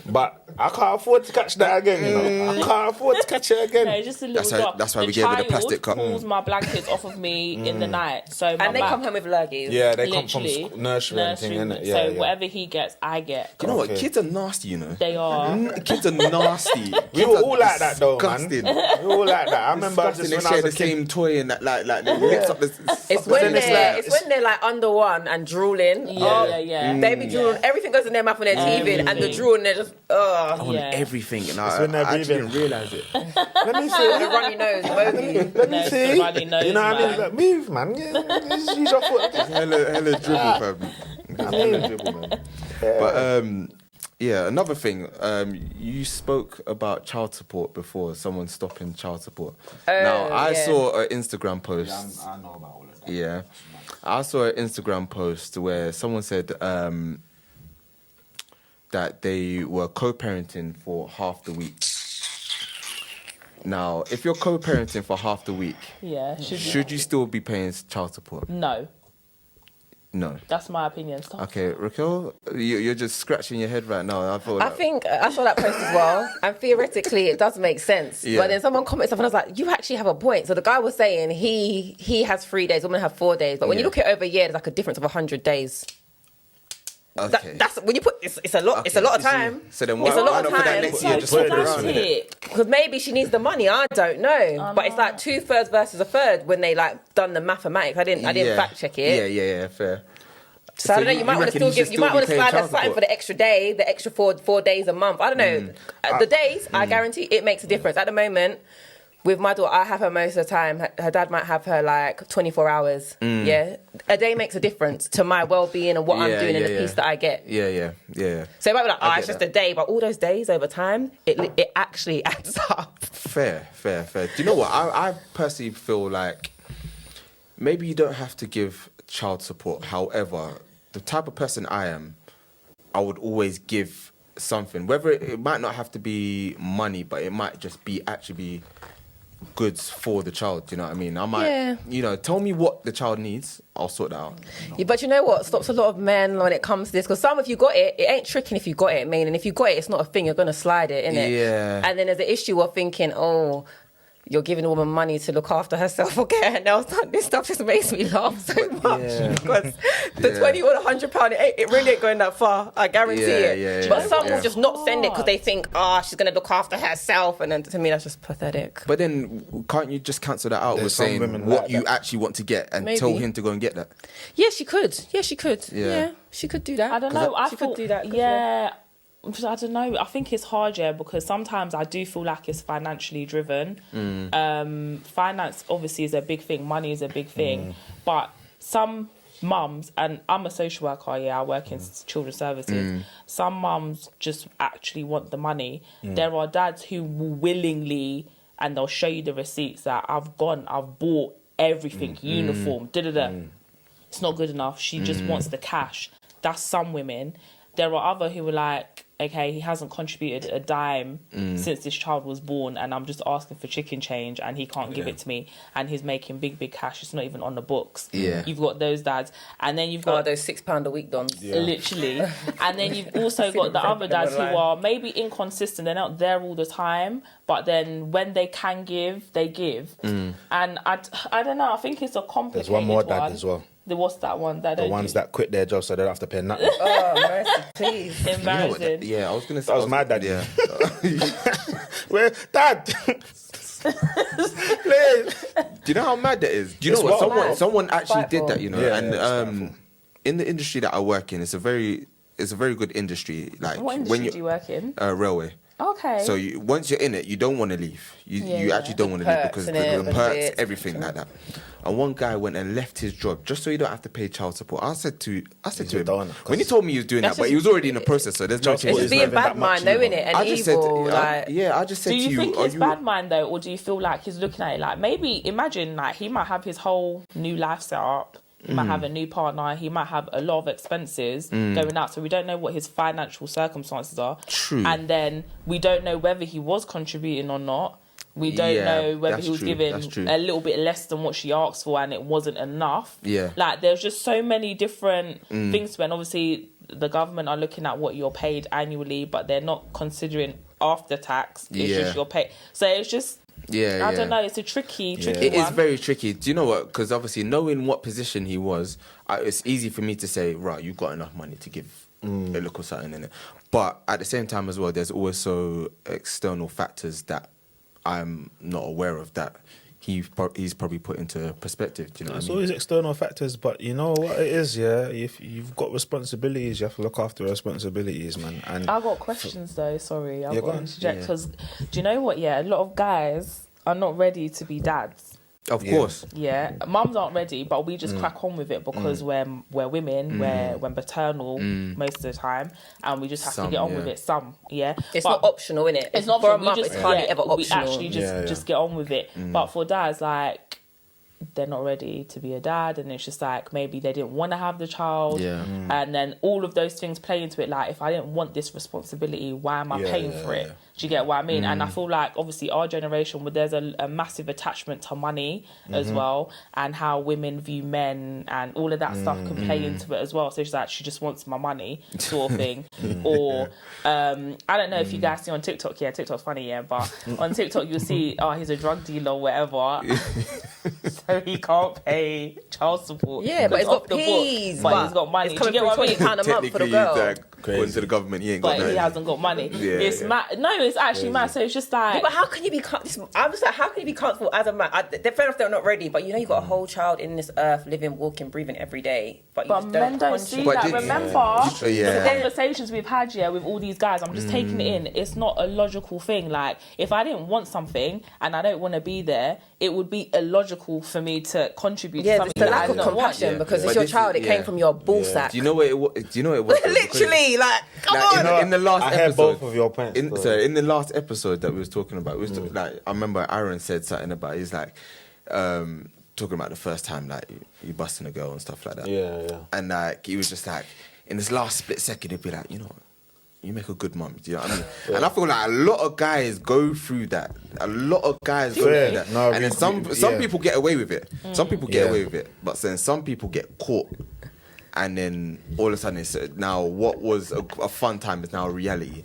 B: But I can't afford to catch that again, you know. I can't afford to catch it again.
C: No, it's just a little
A: That's
C: drop.
A: that's why we gave her the plastic cup.
C: pulls my blankets off of me in the night. So my
D: And they
C: back,
D: come home with lurgies.
B: Yeah, they come from
C: literally,
B: nursery and thing, innit?
C: So
B: Yeah,
C: whatever he gets, I get.
A: You know what?
B: Okay.
A: Kids are nasty, you know.
C: They are.
A: Kids are nasty.
B: We were all like that though, man.
A: Disgusting.
B: We were all like that. I remember
A: Disgusting.
B: just
A: They
B: when I
A: share
B: was
A: the
B: a kid.
A: same toy and that, like they mix up the.
D: It's when
B: it's
D: they're
B: like-
D: when they're like under one and drooling.
C: Yeah.
D: Baby drooling. Everything goes in their mouth when they're teething, and the
C: Everything.
D: drooling. They're just
A: On
C: Yeah.
A: everything, and
B: when they're
A: I actually
B: breathing.
A: didn't realise it.
B: Let me
D: the
B: see.
D: runny nose. Bogey.
B: Let
C: No,
B: me
C: it's
B: see.
C: the runny nose,
B: You know what I mean?
C: man.
B: Like, move, man. Yeah, just use your foot.
A: Hella dribble, fam. Hella dribble, man. But yeah, another thing. You spoke about child support before. Someone stopping child support. Now I
D: yeah.
A: saw an Instagram post.
B: I know about all of that.
A: Yeah, I saw an Instagram post where someone said that they were co-parenting for half the week. Now, if you're co-parenting for half the week,
C: Yeah.
A: should you still be paying child support?
C: No,
A: No.
C: that's my opinion. Stop.
A: Okay, Raquel, you're just scratching your head right now.
D: I think I saw that post as well, and theoretically it does make sense.
A: Yeah.
D: But then someone commented something, I was like, "You actually have a point." So the guy was saying he has 3 days, women have 4 days, but when you
A: Yeah.
D: look at it over a year, there's like a difference of 100 days.
A: Okay.
D: That's when you put it's a lot. It's a lot of time.
A: So then why,
D: It's a lot
A: why
D: of
A: not put that
D: time.
A: next
C: So
A: year? Just
B: put
A: swap
B: it
A: it
B: this
A: around?
B: way.
C: pathetic.
D: Because maybe she needs the money. I don't know. But it's like 2/3 versus a third when they like done the mathematics. I didn't
A: Yeah.
D: fact check it.
A: Yeah, fair.
D: So I don't know. You might want to still give. You might want to slide her something
A: support?
D: for the extra day, the extra four days a month. I don't know. The days, I guarantee, it makes a difference. At the moment, with my daughter, I have her most of the time. Her dad might have her like 24 hours. Yeah, a day makes a difference to my well-being and what I'm doing and the peace that I get.
A: Yeah.
D: So it might be like, it's just a day, but all those days over time, it actually adds up.
A: Fair. Do you know what? I personally feel like maybe you don't have to give child support. However, the type of person I am, I would always give something. Whether it might not have to be money, but it might just be actually goods for the child. You know what I mean? I might, tell me what the child needs. I'll sort that out.
D: Yeah, but you know what stops a lot of men when it comes to this? Because if you got it, it ain't tricking if you got it, meaning if you got it, it's not a thing, you're going to slide it, innit?
A: Yeah.
D: And then there's the issue of thinking, you're giving a woman money to look after herself or get her nails done. This stuff just makes me laugh so much because the 20 or £100, it really ain't going that far. I guarantee it.
A: Yeah,
D: but some will just not send it because they think, she's going to look after herself. And then to me, that's just pathetic.
A: But then can't you just cancel that out with
B: some
A: saying
B: women
A: what
B: like
A: you
B: that.
A: actually want to get and
D: Maybe.
A: tell him to go and get that?
D: Yeah, she could. Yeah, she could.
A: Yeah.
D: Yeah, she could do that.
C: I don't know.
D: She could do that.
C: Yeah. I don't know. I think it's hard, because sometimes I do feel like it's financially driven. Finance obviously is a big thing. Money is a big thing. But some mums, and I'm a social worker, I work in children's services. Some mums just actually want the money. There are dads who will willingly, and they'll show you the receipts that I've bought everything, uniform, It's not good enough. She just wants the cash. That's some women. There are other who were like, okay, he hasn't contributed a dime since this child was born, and I'm just asking for chicken change, and he can't give it to me, and he's making big cash. It's not even on the books.
A: Yeah.
C: You've got those dads, and then you've got
D: those £6 a week dons.
B: Yeah.
C: literally, and then you've also got the other dads who are maybe inconsistent. They're not there all the time, but then when they can give, they give. And I don't know. I think it's a complicated
B: There's one more dad as well.
C: What's that one?
B: The ones that quit their job so they don't have to pay nothing.
D: Mercy, please.
C: Embarrassing.
A: I was going to say...
B: That was my dad.
A: Yeah.
B: Where, Dad? Please.
A: Do you know how mad that is? Do you
B: It's
A: know what?
B: wild.
A: Someone actually did
D: Spiteful.
A: that,
B: Yeah,
A: and
B: it's
A: in the industry that I work in, it's a very good industry. Like
C: What industry do you work in?
A: Railway.
C: Okay.
A: So once you're in it, you don't want to leave. You actually don't want to leave because
D: Perks,
A: the
D: innit,
A: perks,
D: and
A: everything like that. And one guy went and left his job just so he don't have to pay child support. I said to him,
B: done,
A: when he told me he was doing that, but he was already in the process, so there's no
B: Child
A: change.
B: support
D: It's
B: is
D: being
B: not even
D: bad
B: that much
D: mind, though,
B: either.
D: innit? And
A: I just said,
D: evil, like...
A: I just said
C: do
A: to
C: you
A: you,
C: think
A: are
C: it's
A: you
C: bad mind though, or do you feel like he's looking at it like maybe imagine like he might have his whole new life set up, he might have a new partner, he might have a lot of expenses going out, so we don't know what his financial circumstances are.
A: True.
C: And then we don't know whether he was contributing or not. We don't know whether
A: that's
C: he was
A: true,
C: giving
A: that's true.
C: a little bit less than what she asked for and it wasn't enough.
A: Yeah.
C: Like there's just so many different things when obviously the government are looking at what you're paid annually, but they're not considering after tax. It's just your pay. So it's just I don't know. It's a tricky one.
A: It is very tricky. Do you know what? Because obviously, knowing what position he was, it's easy for me to say, right, you've got enough money to give a little something in it. But at the same time as well, there's also external factors that I'm not aware of that he's probably put into perspective. Do you know
B: It's
A: what I mean?
B: always external factors, but you know what it is, If you've got responsibilities, you have to look after responsibilities, man. And
C: I got questions though. Sorry, I've
B: Yeah,
C: got
B: go
C: to
B: on.
C: interject because do you know what? Yeah, a lot of guys are not ready to be dads.
A: Of course.
C: Yeah, mums aren't ready, but we just crack on with it because we're women, we're maternal most of the time, and we just have to get on with it.
D: It's not optional, innit?
C: It's not
D: for a
C: optional.
D: mum. It's hardly ever optional.
C: We actually just get on with it. But for dads, like they're not ready to be a dad, and it's just like maybe they didn't want to have the child, and then all of those things play into it. Like if I didn't want this responsibility, why am I paying for it? Do you get what I mean? And I feel like obviously our generation, there's a massive attachment to money as well, and how women view men and all of that stuff can play into it as well. So it's like she just wants my money sort of thing. Or I don't know if you guys see on TikTok, TikTok's funny, but on TikTok you'll see, he's a drug dealer or whatever. So he can't pay child support.
D: Yeah, but it's got
C: off the book,
D: peas,
C: but he's got money.
D: It's
C: Do you
D: coming
C: get what I mean?
D: £20 a month for the
A: Technically,
D: girl.
A: according to the government, he ain't got
C: But he
A: nothing.
C: hasn't got money.
A: Yeah,
C: It's
A: yeah.
C: mad. No, it's actually mad. So it's just like.
D: Yeah, but how can you be? I'm just like, how can you be comfortable as a man? They're fair enough, they're not ready, but you know, you got a whole child in this earth, living, walking, breathing every day. But you just
C: men don't
D: conscious-
C: see
A: But
C: that.
A: did-
C: Remember
A: Yeah.
C: the conversations we've had with all these guys. I'm just taking it in. It's not a logical thing. Like, if I didn't want something and I don't want to be there, it would be illogical for me to contribute to
D: Yeah,
C: something
D: there's the
C: that I
D: lack of
C: don't want.
D: compassion
A: Yeah.
D: because
A: But
D: it's your
A: this is-
D: child. It
A: yeah.
D: came from your ball sack.
A: Do you know what it was? Do you know what it was? Because,
D: Literally, like, come
A: like,
D: on.
A: in the last
B: I hear
A: episode,
B: both of your points. though.
A: Sorry, in the last episode that we was talking about, like, I remember Aaron said something about, he's like, talking about the first time, like, you busting a girl and stuff like that.
B: Yeah.
A: And like, he was just like, in this last split second, he'd be like, you know what? You make a good mum. Do you know what I mean? And I feel like a lot of guys go through that. A lot of guys go
B: Yeah.
A: through that.
B: No,
A: and then some
B: yeah.
A: people get away with it. Some people get
B: Yeah.
A: away with it. But then some people get caught. And then all of a sudden, it's now what was a fun time is now a reality.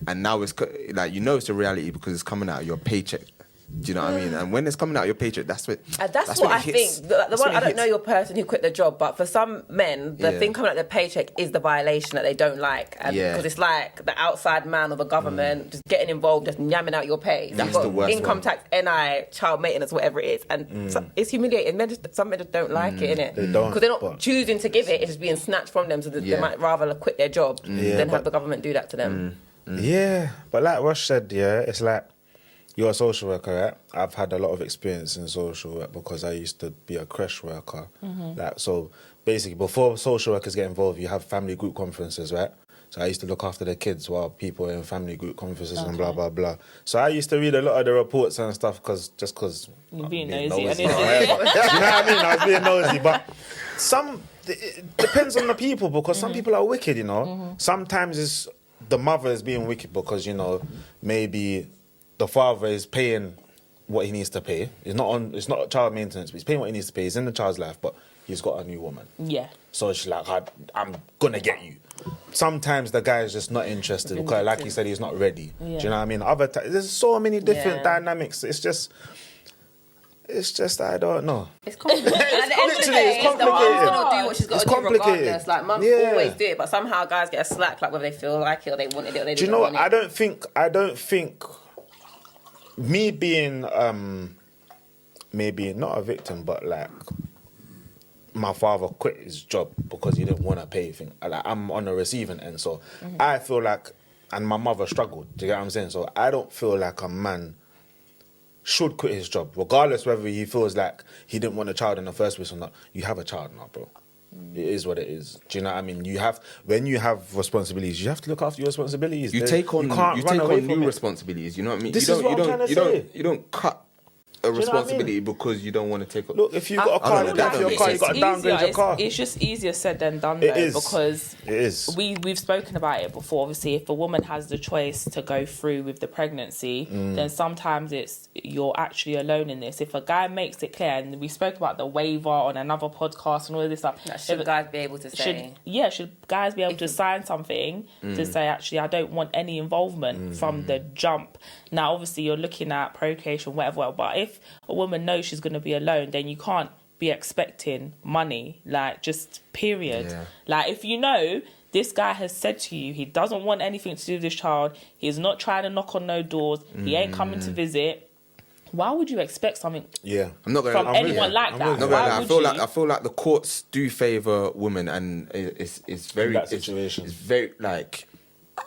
A: And now it's like, you know it's a reality because it's coming out of your paycheck. Do you know what I mean? And when it's coming out of your paycheck, that's what.
D: That's
A: when
D: what
A: it
D: I
A: hits.
D: think. The
A: That's
D: one
A: when it
D: I don't
A: hits.
D: know your person who quit the job, but for some men, the
A: Yeah.
D: thing coming out of their paycheck is the violation that they don't like, because
A: Yeah.
D: it's like the outside man or the government just getting involved, just yamming out your pay.
A: That's
D: You've got
A: the worst
D: income
A: one.
D: tax, NI, child maintenance, whatever it is, and it's humiliating. Some men just don't like it, innit?
B: They don't,
D: because they're not
B: but-
D: choosing to give it; it's just being snatched from them, so they
A: Yeah.
D: might rather quit their job
B: Yeah,
D: than have
B: but-
D: the government do that to them.
B: Yeah, but like Rush said, yeah, it's like you're a social worker, right? I've had a lot of experience in social work because I used to be a creche worker. Like, so basically, before social workers get involved, you have family group conferences, right? So I used to look after the kids while people are in family group conferences and blah blah blah. So I used to read a lot of the reports and stuff because
C: You're
B: I'm
C: being
B: being
C: nosy,
B: nosy,
C: and
B: whatever. You know what I mean? I was being nosy, but it depends on the people because some people are wicked, you know. Sometimes it's the mother is being wicked because, you know, maybe the father is paying what he needs to pay. It's not child maintenance, but he's paying what he needs to pay. He's in the child's life, but he's got a new woman.
C: Yeah.
B: So she's like, I'm gonna get you. Sometimes the guy is just not interested because, like he said, he's not ready.
C: Yeah.
B: Do you know what I mean? Other there's so many different
D: Yeah.
B: dynamics. It's just I don't know.
D: It's complicated. At the end of the
B: literally,
D: day,
B: it's
D: the mom's
B: complicated.
D: gonna do what she's got
B: It's
D: to do
B: complicated.
D: regardless. Like mums
B: Yeah.
D: always do it, but somehow guys get a slack, like whether they feel like it or they wanted it or they
B: Do you
D: didn't
B: know what?
D: want it.
B: I don't think me being maybe not a victim, but like my father quit his job because he didn't want to pay anything. Like, I'm on the receiving end, so I feel like, and my mother struggled. Do you get what I'm saying? So I don't feel like a man should quit his job, regardless whether he feels like he didn't want a child in the first place or not. You have a child now, bro. It is what it is. Do you know what I mean? When you have responsibilities, you have to look after your responsibilities.
A: You take on
B: can't run away from
A: new
B: it.
A: responsibilities. You know what I mean?
B: This
A: you
B: is what I'm trying to say.
A: You don't cut a
B: know what I
A: responsibility
B: mean?
A: because you don't want to take on.
B: Look, if you've got a
A: I
B: car,
A: don't
B: look
A: know,
B: after
A: that
B: your car, you've got to
C: It's
B: downgrade
C: easier.
B: your car.
C: It's just easier said than done,
B: It
C: though,
B: is.
C: because
B: It is.
C: we've spoken about it before. Obviously, if a woman has the choice to go through with the pregnancy, then sometimes you're actually alone in this. If a guy makes it clear, and we spoke about the waiver on another podcast and all of this stuff,
D: That should guys be able to say?
C: should guys be able to sign something to say, actually, I don't want any involvement from the jump? Now, obviously, you're looking at procreation, whatever, but if a woman knows she's going to be alone, then you can't be expecting money, like, just period.
A: Yeah.
C: Like, if you know this guy has said to you he doesn't want anything to do with this child, he's not trying to knock on no doors, he ain't coming to visit, why would you expect something
B: Yeah.
A: I'm not going
C: from anyone like that?
A: No,
C: Why
A: I
C: would
A: feel
C: you?
A: like the courts do favour women, and it's very
B: In that situation.
A: It's very like,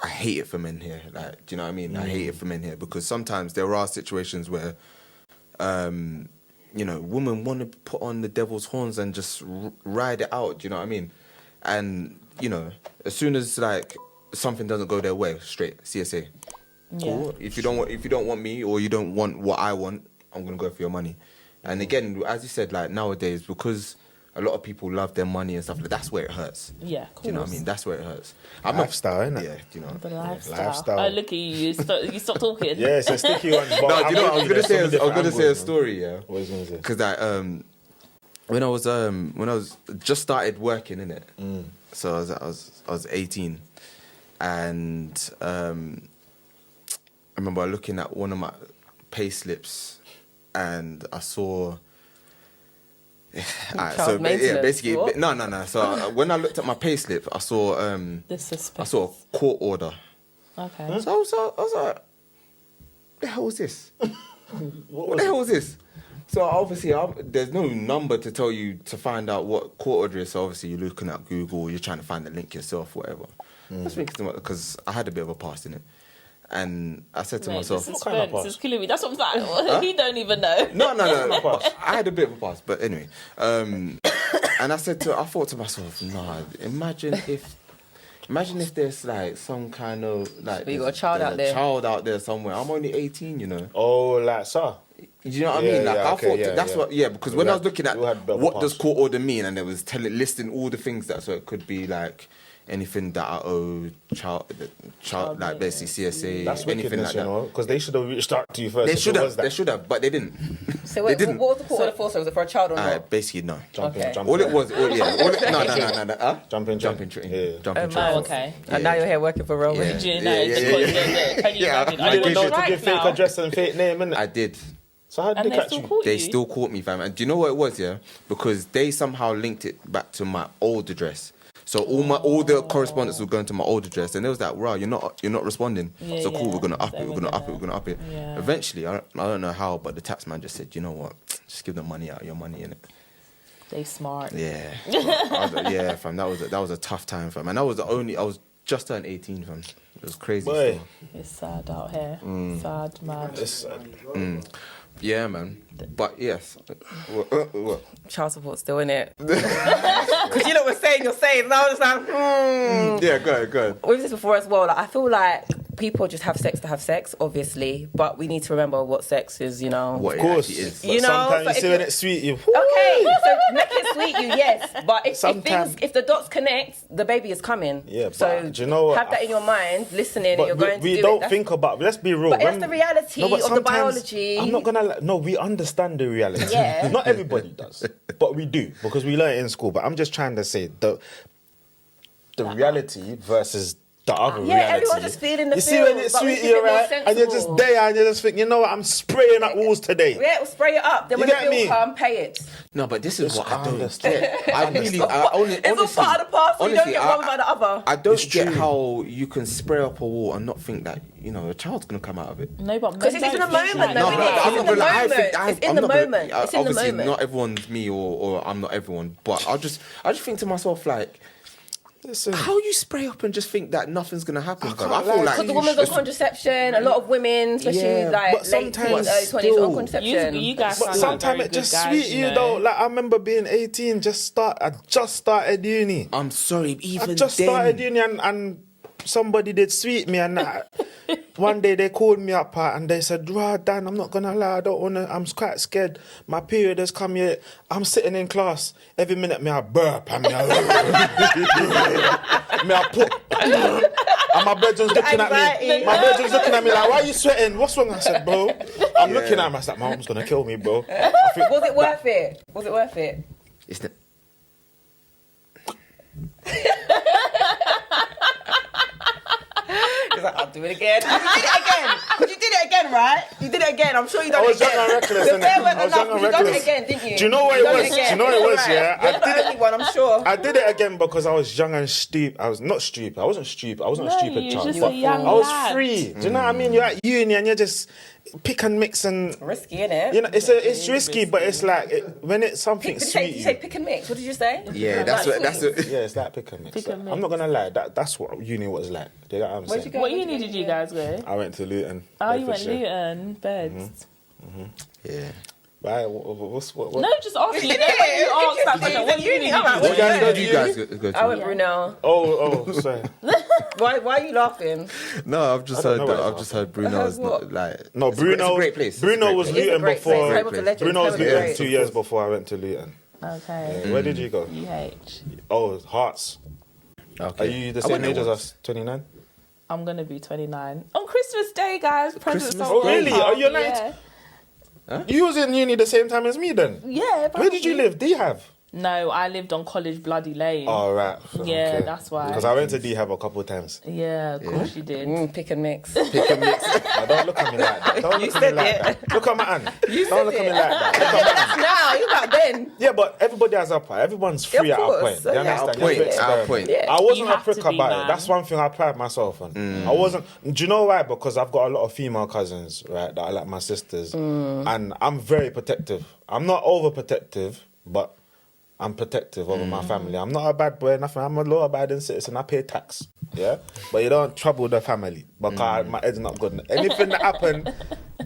A: I hate it for men here. Like, do you know what I mean? I hate it for men here because sometimes there are situations where, you know, women want to put on the devil's horns and just ride it out. Do you know what I mean? And you know, as soon as like something doesn't go their way, straight CSA. Cool. If you don't want me, or you don't want what I want, I'm gonna go for your money. And again, as you said, like nowadays, because a lot of people love their money and stuff, that's where it hurts.
C: Yeah, of
A: Do you know what I
C: course.
A: mean? That's where it hurts.
B: Lifestyle, innit?
A: Yeah, do you know.
C: The lifestyle.
B: Lifestyle.
C: Oh, look at you. You stop talking.
B: Yeah, it's a sticky one. But
A: No, do you know what I was gonna say? I was
B: There's so many
A: gonna say a
B: different
A: story, yeah.
B: angles, man. What was you gonna say?
A: Because when I was just started working in it, so I was 18, and I remember looking at one of my pay slips, and I saw Alright,
D: Child maintenance,
A: basically,
D: what?
A: no. So when I looked at my payslip, I saw a court order.
C: Okay.
A: So I was like, the hell was this? What the hell was this? So obviously, there's no number to tell you to find out what court order is. So obviously, you're looking at Google, you're trying to find the link yourself, whatever. That's because I had a bit of a past in it, and I said to myself,
C: "What kind of past? It's killing me." That's what I'm saying. Huh? He don't even know.
A: No. I had a bit of a past, but anyway. And I thought to myself, nah. Imagine if there's like some kind of like
D: you got a child out there.
A: Child out there somewhere. I'm only 18, you know.
B: Oh, like so.
A: You know what I mean? Like I thought that's what. Yeah, because when I was looking at what does court order mean, and it was listing all the things that, so it could be like anything that I owe child like basically CSA.
B: That's
A: anything like that.
B: Because they should have reached out to you first.
A: They should have, but they didn't.
D: So wait, what was the court order for? So was it for a child or not?
A: Basically, no.
B: Jumping.
A: All it was, no.
B: Jumping.
A: Yeah.
C: Okay.
D: And now you're here working for railway.
C: Can you imagine?
B: I didn't know to
C: Right
B: give fake
C: now.
B: address and fake name, innit?
A: I did.
B: So how did
C: And
B: they
C: they
B: catch
C: still
B: you?
C: caught
A: They
C: you.
A: still caught me, fam. And do you know what it was, yeah? Because they somehow linked it back to my old address. So all the correspondence was going to my old address, and it was like, wow, you're not responding.
C: Yeah,
A: so cool,
C: yeah.
A: we're gonna up
C: So
A: it, we're gonna up it.
C: Yeah.
A: Eventually, I don't know how, but the tax man just said, you know what, just give the money out, your money in it.
C: They smart.
A: Yeah, yeah, fam. That was a tough time, fam. And I was just turned 18, fam. It was crazy.
B: Boy.
C: It's sad out here. Sad, mad.
A: Yeah, man. But yes. What?
D: Child support still in it. Because you know what you're saying. And I was like,
A: Yeah, go ahead.
D: We've said this before as well. Like, I feel like people just have sex to have sex, obviously, but we need to remember what sex is, you know.
A: What
B: Of course.
A: it actually is.
D: You know,
B: Sometimes
D: so
B: you see
D: if
B: when
D: you-
B: it's sweet, you.
D: Okay, so make it sweet, you yes, but
B: Sometimes-
D: if the dots connect, the baby is coming.
B: Yeah,
D: so
B: but do you know what?
D: have that in your mind, listening, and
B: But
D: you're going to
B: we
D: do
B: don't
D: it.
B: think about. Let's be real.
D: But that's the reality
B: but
D: of the
B: sometimes-
D: biology.
B: I'm not gonna. No, we understand the reality.
D: Yeah.
B: Not everybody does, but we do because we learn it in school. But I'm just trying to say the reality versus the other reality.
D: everyone's just feeling the
B: You see when
D: feels,
B: it's
D: but we
B: sweet,
D: keep
B: you're
D: it more
B: right, and you're just
D: sensible.
B: there, and you just think, you know what? I'm spraying up walls today.
D: Yeah, we'll spray it up. Then
B: You
D: when the
B: get
D: bill
B: me?
D: come, pay it.
A: No, but this is what I don't
B: understand.
A: get. I really,
D: It's all part of the parcel. You don't get one without the other.
A: I don't
B: It's
A: get
B: true.
A: how you can spray up a wall and not think that, you know, a child's going to come out of it.
C: No, but
D: Because it's in the moment, though,
A: No,
D: innit?
A: but
D: It's
A: I'm
D: in
A: not
D: the
A: gonna lie.
D: moment. It's in the moment. It's in the
A: Obviously,
D: moment.
A: not everyone's me or I'm not everyone. But I just think to myself, like,
B: Listen,
A: how you spray up and just think that nothing's going to happen? fam?
B: can't
A: I feel
B: lie.
A: like
D: Because the woman's on contraception, a lot of women, especially
A: Yeah,
D: like
B: but
D: late
B: sometimes
D: teens, early 20s,
B: still-
D: on contraception.
C: You guys
B: but
C: sound like
B: sometimes
C: very
B: it just
C: good guys,
B: sweet you
C: know.
B: though. Like I remember being 18, I just started uni.
A: I'm sorry, even
B: I just
A: then,
B: started uni and somebody did sweet me and one day they called me up and they said, Dan, I'm not gonna lie, I'm quite scared. My period has come yet. I'm sitting in class. Every minute me I burp and me I put and my brethren's looking at me. My brethren's looking at me like, why are you sweating? What's wrong? I said, bro. I'm looking at him. I said, my mom's gonna kill me, bro. I think
D: Was it worth it? Was it worth it?
A: it's the,
D: He's like, I'll do it again. You did it again. Because you did it again, right? You did it again. I'm sure you done
B: I
D: it
B: was young
D: again.
B: and reckless,
D: The
B: innit?
D: fair weren't
B: I was
D: enough,
B: young and
D: you done it
B: reckless.
D: again, didn't you?
B: Do you know what
D: You
B: it
D: done
B: was?
D: again.
B: Do you know what it was,
D: Right.
B: yeah?
D: You're not the only one, I'm sure.
B: I did it again because I was young and stupid. I was not stupid. I wasn't stupid. I wasn't a
C: No,
B: stupid
C: you're
B: child.
C: just
B: but
C: a young
B: I was
C: lad.
B: free. Do you know what I mean? You're at uni and you're just pick and mix and
D: Risky, innit?
B: you know it's risky, but it's like when it's something
D: Did you say
B: sweet.
D: pick and mix? What did you say?
A: yeah, that's what.
B: Yeah, it's like pick and mix.
C: Pick and
B: I'm not gonna lie. That's what uni was like. Do you get what I'm
D: Where'd you
B: saying?
D: go?
C: What uni did you guys go?
B: I went to Luton.
C: Oh, you went
B: Bedfordshire.
C: Luton, Beds.
A: Yeah.
B: Right. What?
C: No, just ask you. Nobody asked that question. What uni did you
D: Alright,
C: go?
A: What uni did you guys go to?
D: I went Brunel.
B: Oh, sorry.
D: Why are you laughing?
A: No, I've just
B: I don't
A: heard.
B: know what
A: I've just heard Bruno's
D: What?
A: not like.
B: No,
A: it's
B: Bruno.
A: a great place.
B: Bruno
A: It's a
B: was
A: great place.
D: It's a
B: Luton
D: great
B: before.
D: place. Home of the legends.
B: Bruno was
D: Home of the
B: Luton
D: greats.
B: 2 years before I went to Luton.
C: Okay.
B: Where did you go?
C: UH.
B: Oh, Hearts.
A: Okay.
B: Are you the
A: I
B: same
A: went there
B: age as
A: once.
B: us? 29.
C: I'm gonna be 29 on Christmas Day, guys. Presents
A: Christmas
C: are
A: Day?
B: Really? Are you 90?
C: Yeah.
B: You was in uni the same time as me then?
C: Yeah.
B: Where did you live? Do you have?
C: No, I lived on College Bloody Lane.
B: Oh, right.
C: Yeah, that's why.
B: Because I went to D-Hab a couple of times.
C: Yeah, of course you did.
D: Pick and mix.
B: Pick and mix. No, don't look at me like that. Don't look at me like that. Look at my hand. Don't look at me like that. Look at my hand.
D: Now, you got Ben.
B: Yeah, but everybody has a point. Everyone's free
D: Of
B: at a
D: course.
B: point. You
D: Yeah.
B: understand?
A: Our point,
B: You have to
A: our
B: experiment.
A: point.
D: Yeah.
B: I wasn't
C: You
B: a
C: have
B: prick
C: to be,
B: about it.
C: man.
B: That's one thing I pride myself on. I wasn't. Do you know why? Because I've got a lot of female cousins, right, that are like my sisters, and I'm very protective. I'm not overprotective, but I'm protective over my family. I'm not a bad boy, nothing. I'm a law-abiding citizen. I pay tax, yeah. But you don't trouble the family because my head's not good. Anything that happened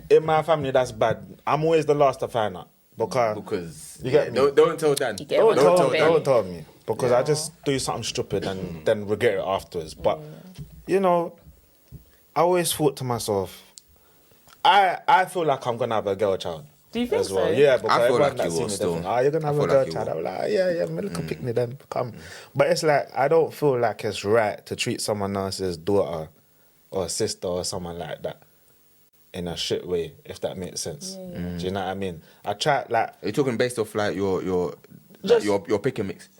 B: in my family that's bad, I'm always the last to find out
A: Because
B: You get me?
A: don't tell Dan.
D: get
B: Don't
D: one.
B: tell
D: Ben.
B: Don't tell me because I just do something stupid and then regret it afterwards. But you know, I always thought to myself, I feel like I'm gonna have a girl child.
C: Do you think
B: as well?
C: so?
B: Yeah, because
A: I feel
B: everyone
A: like
B: that
A: you
B: see
A: will
B: me,
A: still.
B: they think, you're gonna
A: I
B: have a
A: feel
B: girl
A: like you
B: child.
A: will.
B: I'm like, yeah, me look a pick me then come. But it's like I don't feel like it's right to treat someone else's daughter or sister or someone like that in a shit way, if that makes sense. Do you know what I mean? I try like
A: Are you talking based off like your
B: Just-
A: your pick and mix?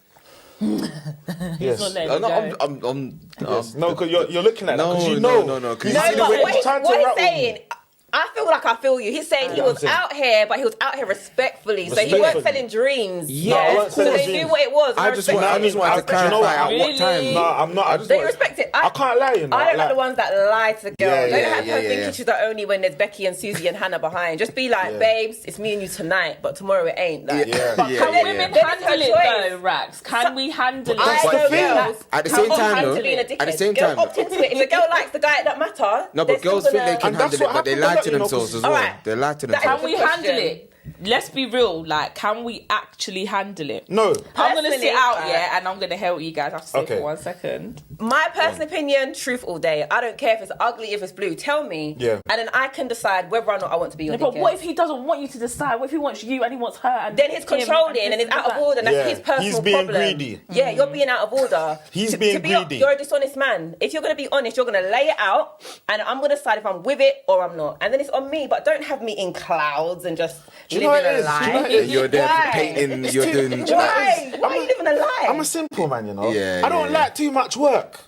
B: yes.
C: not letting
A: No,
C: it go.
A: I'm
B: Yes. No, because you're looking at that.
A: No,
B: 'cause you
A: no,
B: know.
A: no, 'cause
B: You
A: you
B: see
A: see
B: the
A: the
B: way
A: way-
B: he's trying to
D: what he's
B: rattle me.
D: saying, I feel like I feel you. He's saying he was out here, but he was out here respectfully. So he weren't
B: Respectfully.
D: selling dreams.
A: Yeah,
B: I wasn't
D: So
B: selling
D: they
B: dreams.
D: knew what it was.
A: I just wanted to
B: I-
A: clarify
B: you know what?
A: at what
C: Really?
A: time.
B: No, I'm not. I just
D: They
B: want-
D: respect it.
B: I can't lie, you know.
D: I don't like
B: like
D: the ones that lie to girls.
B: Yeah,
D: Don't
B: yeah,
D: have her thinking she's the only when there's Becky and Susie and Hannah behind. Just be like,
B: Yeah.
D: babes, it's me and you tonight, but tomorrow it ain't. Like,
B: Yeah.
C: But
A: Yeah,
C: can
A: yeah,
C: women
D: yeah.
C: handle
D: Then it's
C: it
D: her
C: though, Rax? Can we handle it?
B: But that's
D: I
B: the
D: know
B: thing.
D: girls.
A: At the
D: can
A: same time,
D: handle
A: though,
D: being a dickhead.
A: at the same
D: Girls
A: time-
D: opt into it. If a girl likes the guy, it don't matter.
A: No,
D: They're
A: but girls
D: still
A: think they
D: gonna-
A: can
B: And that's
A: handle it,
B: what
A: but they
B: happens,
A: lie
B: like,
A: to
B: you know,
A: themselves as
D: all
A: well.
D: right.
A: They lie to
D: That is
A: themselves.
C: Can we
D: the
C: handle
D: question.
C: it? Let's be real. Like, can we actually handle it?
B: No.
C: I'm gonna
D: Personally,
C: sit out, yeah, and I'm gonna help you guys. I have to say
B: Okay.
C: for 1 second.
D: My personal opinion, truth all day. I don't care if it's ugly, if it's blue. Tell me.
B: Yeah.
D: And then I can decide whether or not I want to be your
C: No, but
D: dickhead.
C: what if he doesn't want you to decide? What if he wants you and he wants her? And
D: Then he's
C: him
D: controlling and
C: this
D: it's out of
C: that?
D: order. And that's
B: Yeah.
D: his personal
B: He's being
D: problem.
B: greedy.
D: Yeah, you're being out of order.
B: He's
D: To
B: being
D: be
B: greedy.
D: You're a dishonest man. If you're going to be honest, you're going to lay it out, and I'm going to decide if I'm with it or I'm not. And then it's on me. But don't have me in clouds and just
B: you know what
D: living
B: it
D: a
B: is? Do you know
D: lie.
B: what it is?
A: You're there
D: Why?
A: painting. You're
B: too-
A: doing.
B: do you know what it is?
D: Why are you living a lie?
B: I'm a simple man, you know.
A: Yeah,
B: I don't
A: yeah.
B: like too much work.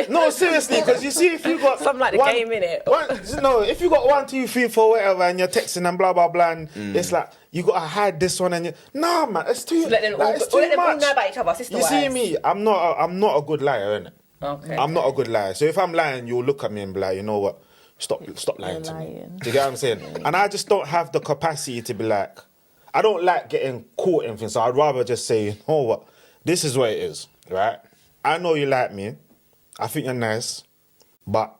B: No, seriously, because you see, if you got
D: Something like the game, innit?
B: No, if you got 1, 2, 3, 4, whatever, and you're texting and blah blah blah, and it's like you gotta hide this one, and you nah, man, it's too.
D: Let them all,
B: like, it's too
D: let them all
B: much.
D: know about each other, sister
B: You see me? I'm not a good liar, innit?
D: Okay.
B: I'm not a good liar. So if I'm lying, you'll look at me and be like, you know what? Stop lying to me.
C: lying.
B: Do you get what I'm saying? And I just don't have the capacity to be like, I don't like getting caught in things. So I'd rather just say, you know what? This is what it is, right? I know you like me. I think you're nice, but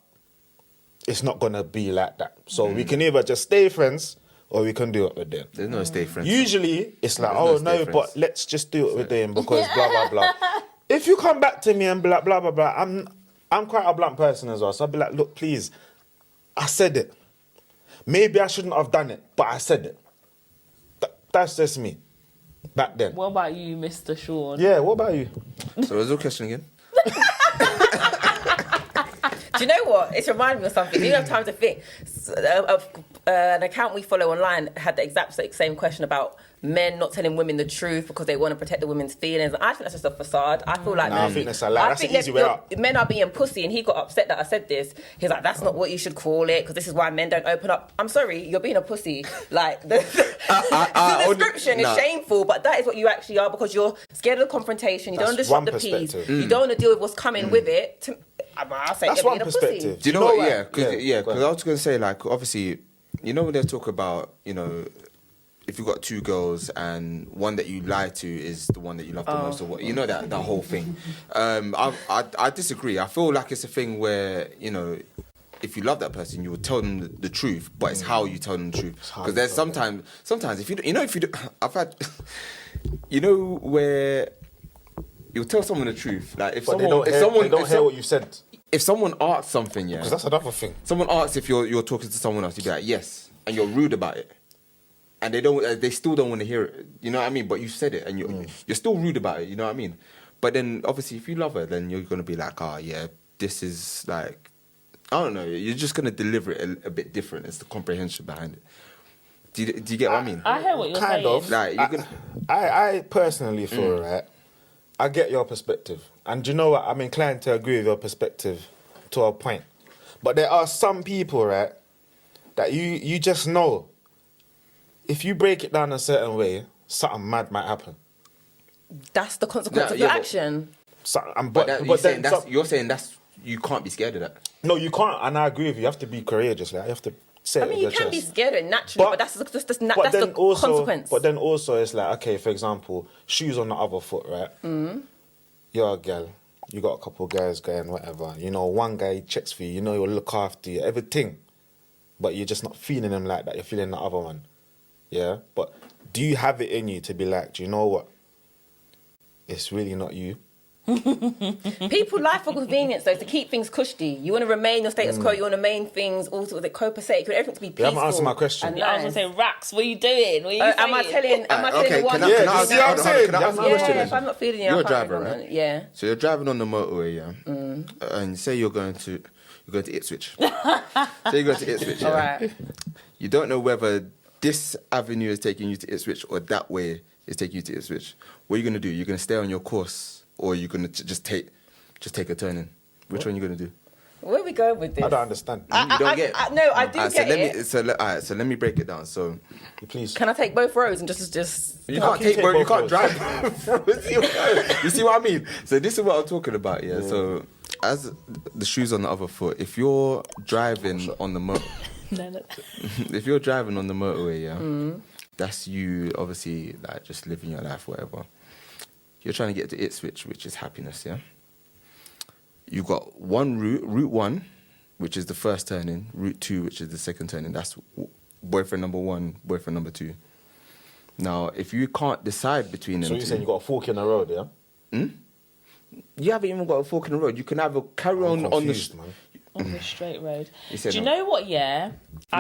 B: it's not gonna be like that. So we can either just stay friends or we can do it with them.
A: There's no stay friends.
B: Usually it's like,
A: There's no
B: oh
A: stay
B: no, but
A: friends.
B: let's just do it with them because blah blah blah. If you come back to me and be like blah blah blah, I'm quite a blunt person as well. So I'll be like, look, please, I said it. Maybe I shouldn't have done it, but I said it. That's just me. Back then.
C: What about you, Mr. Sean?
B: Yeah, what about you?
A: So what's your question again?
D: Do you know what? It's reminding me of something. You don't have time to think. An account we follow online had the exact same question about men not telling women the truth because they want to protect the women's feelings. I think that's just a facade. I feel like
B: Nah, I think that's a lie. That's an easy way out.
D: Men are being pussy, and he got upset that I said this. He's like, "That's not what you should call it because this is why men don't open up." I'm sorry, you're being a pussy. Like the description is shameful, but that is what you actually are because you're scared of the confrontation. You don't want to
B: That's
D: disrupt
B: one
D: the peace.
B: perspective.
D: You don't want to deal with what's coming with it. I'll say
B: That's
D: you're
B: one
D: being a pussy.
B: perspective.
A: Do you know what?
B: why?
A: Yeah, because
B: go ahead.
A: I was going to say, like, obviously, you know when they talk about, you know, if you've got two girls and one that you lie to is the one that you love the most, or what, you know that whole thing. I disagree. I feel like it's a thing where, you know, if you love that person, you will tell them the truth, but it's how you tell them the truth. Because there's sometimes if you, I've had, you know, where you'll tell someone the truth, like if
B: But
A: someone,
B: they don't hear what you said.
A: if someone asks something, yeah,
B: Because that's another thing.
A: someone asks if you're talking to someone else, you'd be like, yes, and you're rude about it, and they still don't want to hear it. You know what I mean? But you said it, and you're still rude about it. You know what I mean? But then obviously, if you love her, then you're gonna be like, yeah, this is like, I don't know. You're just gonna deliver it a bit different. It's the comprehension behind it. Do you get what I mean?
C: I hear what you're
B: Kind
C: saying.
B: of.
A: Like you're gonna.
B: I personally feel, right, I get your perspective. And do you know what? I'm inclined to agree with your perspective to a point. But there are some people, right, that you just know if you break it down a certain way, something mad might happen.
D: That's the consequence of your action.
A: You're saying that's you can't be scared of that.
B: No, you can't, and I agree with you. You have to be courageous. Like, you have to say it with your
D: You can
B: chest.
D: be scared of it naturally, but that's the consequence.
B: But then also, it's like, okay, for example, shoes on the other foot, right? You're a girl. You got a couple of guys going, whatever. You know, one guy checks for you. You know, he'll look after you, everything. But you're just not feeling him like that. You're feeling the other one. Yeah? But do you have it in you to be like, do you know what? It's really not you.
D: People lie for convenience, though, to keep things cushy. You want to remain your status quo. You want to remain things all sort of copacetic. You want everything to be peaceful.
B: You haven't answered my question.
D: And
C: I was going to say, Rax, what are you doing? What are you saying?
D: am I telling
A: Okay,
D: the one?
A: can I ask
B: see what I'm saying?
A: can I ask a question?
D: If I'm not feeling you,
A: You're
D: I
A: a
D: can't
A: driver,
D: remember.
A: right?
D: Yeah.
A: So you're driving on the motorway, yeah, and say you're going to Ipswich. Say you're going to Ipswich, yeah.
D: All right.
A: You don't know whether this avenue is taking you to Ipswich or that way is taking you to Ipswich. What are you going to do? You're going to stay on your course, or you're going to just take a turn in? Which one are you going to do?
D: Where are we going with this?
B: I don't understand.
A: You don't get it?
D: No, I do get it.
A: So let me break it down. So
B: Please.
D: Can I take both roads and just?
A: you can't
B: you
A: take both. You
B: both
A: can't
B: roads?
A: drive. You see what I mean? So this is what I'm talking about. Yeah. So as the shoes on the other foot, if you're driving on the if you're driving on the motorway, yeah, that's you. Obviously, like just living your life, whatever. You're trying to get to Ipswich, which is happiness, yeah? You've got one route 1, which is the first turning, route 2, which is the second turning. That's boyfriend number 1, boyfriend number 2. Now, if you can't decide between them
B: So you're saying you got a fork in the road, yeah?
A: You haven't even got a fork in the road. You can either carry on
B: confused, man.
C: On the straight road.
A: You
C: Do
A: said
C: you
A: no.
C: know what, yeah?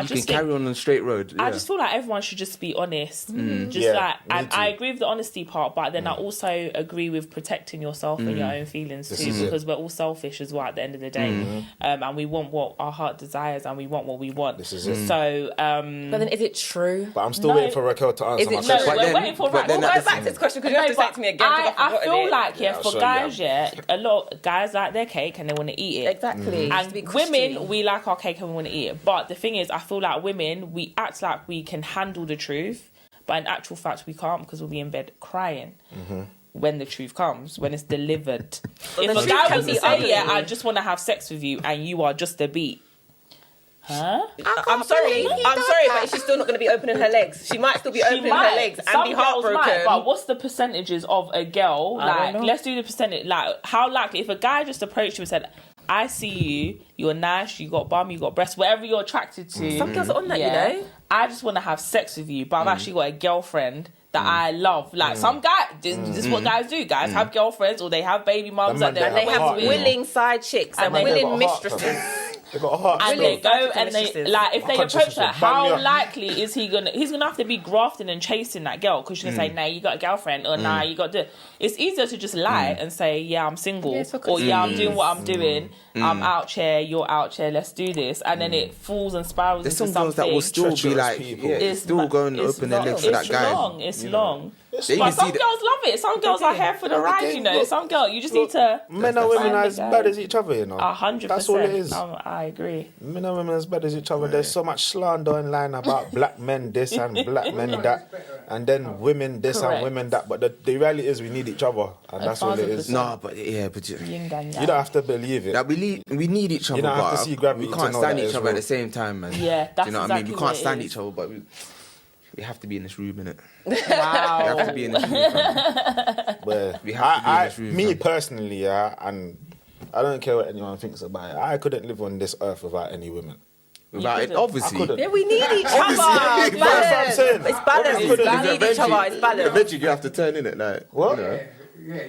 A: You can carry on the straight road.
C: I
A: yeah.
C: just feel like everyone should just be honest. Just
B: Yeah,
C: like,
B: me
C: and
B: too.
C: I agree with the honesty part, but then I also agree with protecting yourself and your own feelings
B: This
C: too,
B: is it.
C: because we're all selfish as well at the end of the day. And we want what our heart desires and we want what we want.
B: This is it.
C: So,
D: But then, is it true?
B: But I'm still
C: No.
B: waiting for Raquel to answer
D: Is
B: my
D: it-
B: question.
C: no,
A: But
C: we're
A: then-
C: waiting for
A: but then
D: We'll
A: at
D: go
A: the
D: back
A: same-
D: to this question because you have to say it to me again. 'Cause I've
C: I
D: forgotten
C: feel
D: it.
C: like,
B: Yeah, I'll
C: for
B: show you,
C: guys, a lot of guys like their cake and they want to eat it.
D: Exactly.
C: And
D: Just be cushy.
C: women, we like our cake and we want to eat it. But the thing is, I feel like women, we act like we can handle the truth, but in actual fact, we can't because we'll be in bed crying when the truth comes, when it's delivered.
D: But
C: If
D: the
C: a
D: truth
C: guy
D: can
C: was to
D: be
C: say,
D: ugly.
C: yeah, I just want to have sex with you and you are just a beat. Huh?
D: I'm sorry, but she's still not going to be opening her legs. She might still be opening her legs and
C: Some
D: be
C: girls
D: heartbroken.
C: might, but what's the percentages of a girl?
D: I don't
C: Like,
D: know.
C: let's do the percentage. Like, how likely if a guy just approached you and said, "I see you. You're nice. You got bum. You got breasts. Whatever you're attracted to."
D: Some girls are on that, you know.
C: I just want to have sex with you, but I've actually got a girlfriend that I love. Like some guys, this is what guys do. Guys have girlfriends or they have baby mums
B: Them
C: that
B: man,
C: they're
D: And they have
B: heart, you know.
D: willing side chicks and
C: And they
D: willing
B: got a heart,
D: mistresses.
B: They got a heart.
C: and
B: still.
C: they go and they
D: mistresses.
C: like if they
B: Conscious
C: approach her,
B: of it. Bang me
C: how
B: up.
C: likely is he's gonna have to be grafting and chasing that girl because she's gonna say, "Nah, you got a girlfriend," or "Nah, you got to." It's easier to just lie and say, "Yeah, I'm single,"
D: Yeah,
C: or "Yeah, I'm doing what I'm doing. I'm out here, you're out here. Let's do this," and then it falls and spirals
A: There's
C: into
A: some girls
C: something.
A: that will still be
B: Treacherous
A: like,
B: people.
A: yeah, still going to open their legs for that guy.
C: It's long.
A: They
C: But
A: even
C: some
A: see
C: girls love it. Some girls are here for the ride,
B: Again,
C: you know.
B: look,
C: Some girl, you just need to.
B: Men and women
C: Find
B: are
C: the
B: as
C: guy.
B: bad as each other, you know.
C: 100%.
B: That's all it is.
C: I agree.
B: Men and women are as bad as each other. There's so much slander online about black men this and black men that, and then women this
C: Correct.
B: and women that. But the reality is we need each other, and that's all it is.
C: 1,000%.
A: No, but yeah, but you,
C: Yin and yang.
B: You don't have to believe it.
A: that we need each other.
B: You don't have
A: but
B: to see gravity
A: we
B: to
A: can't
B: know
A: stand
B: that
A: each
B: it's
A: other at
B: real.
A: the same time, man.
C: Yeah,
A: Do
C: that's
A: you know what I mean? We
C: exactly
A: can't
C: what it
A: stand
C: is.
A: each other, but we have to be in this room, innit?
C: Wow.
A: We have to be in this room. fam.
B: But
A: We have to be in this room,
B: me
A: fam.
B: personally, yeah, and I don't care what anyone thinks about it. I couldn't live on this earth without any women.
A: Without it,
C: couldn't.
A: obviously.
B: I couldn't.
D: Yeah, we need each
B: Obviously,
D: other.
B: that's what I'm saying.
D: It's balance.
B: Obviously,
D: We need each other. It's balance.
A: Eventually, you have to turn in it, like
B: What?
A: You know,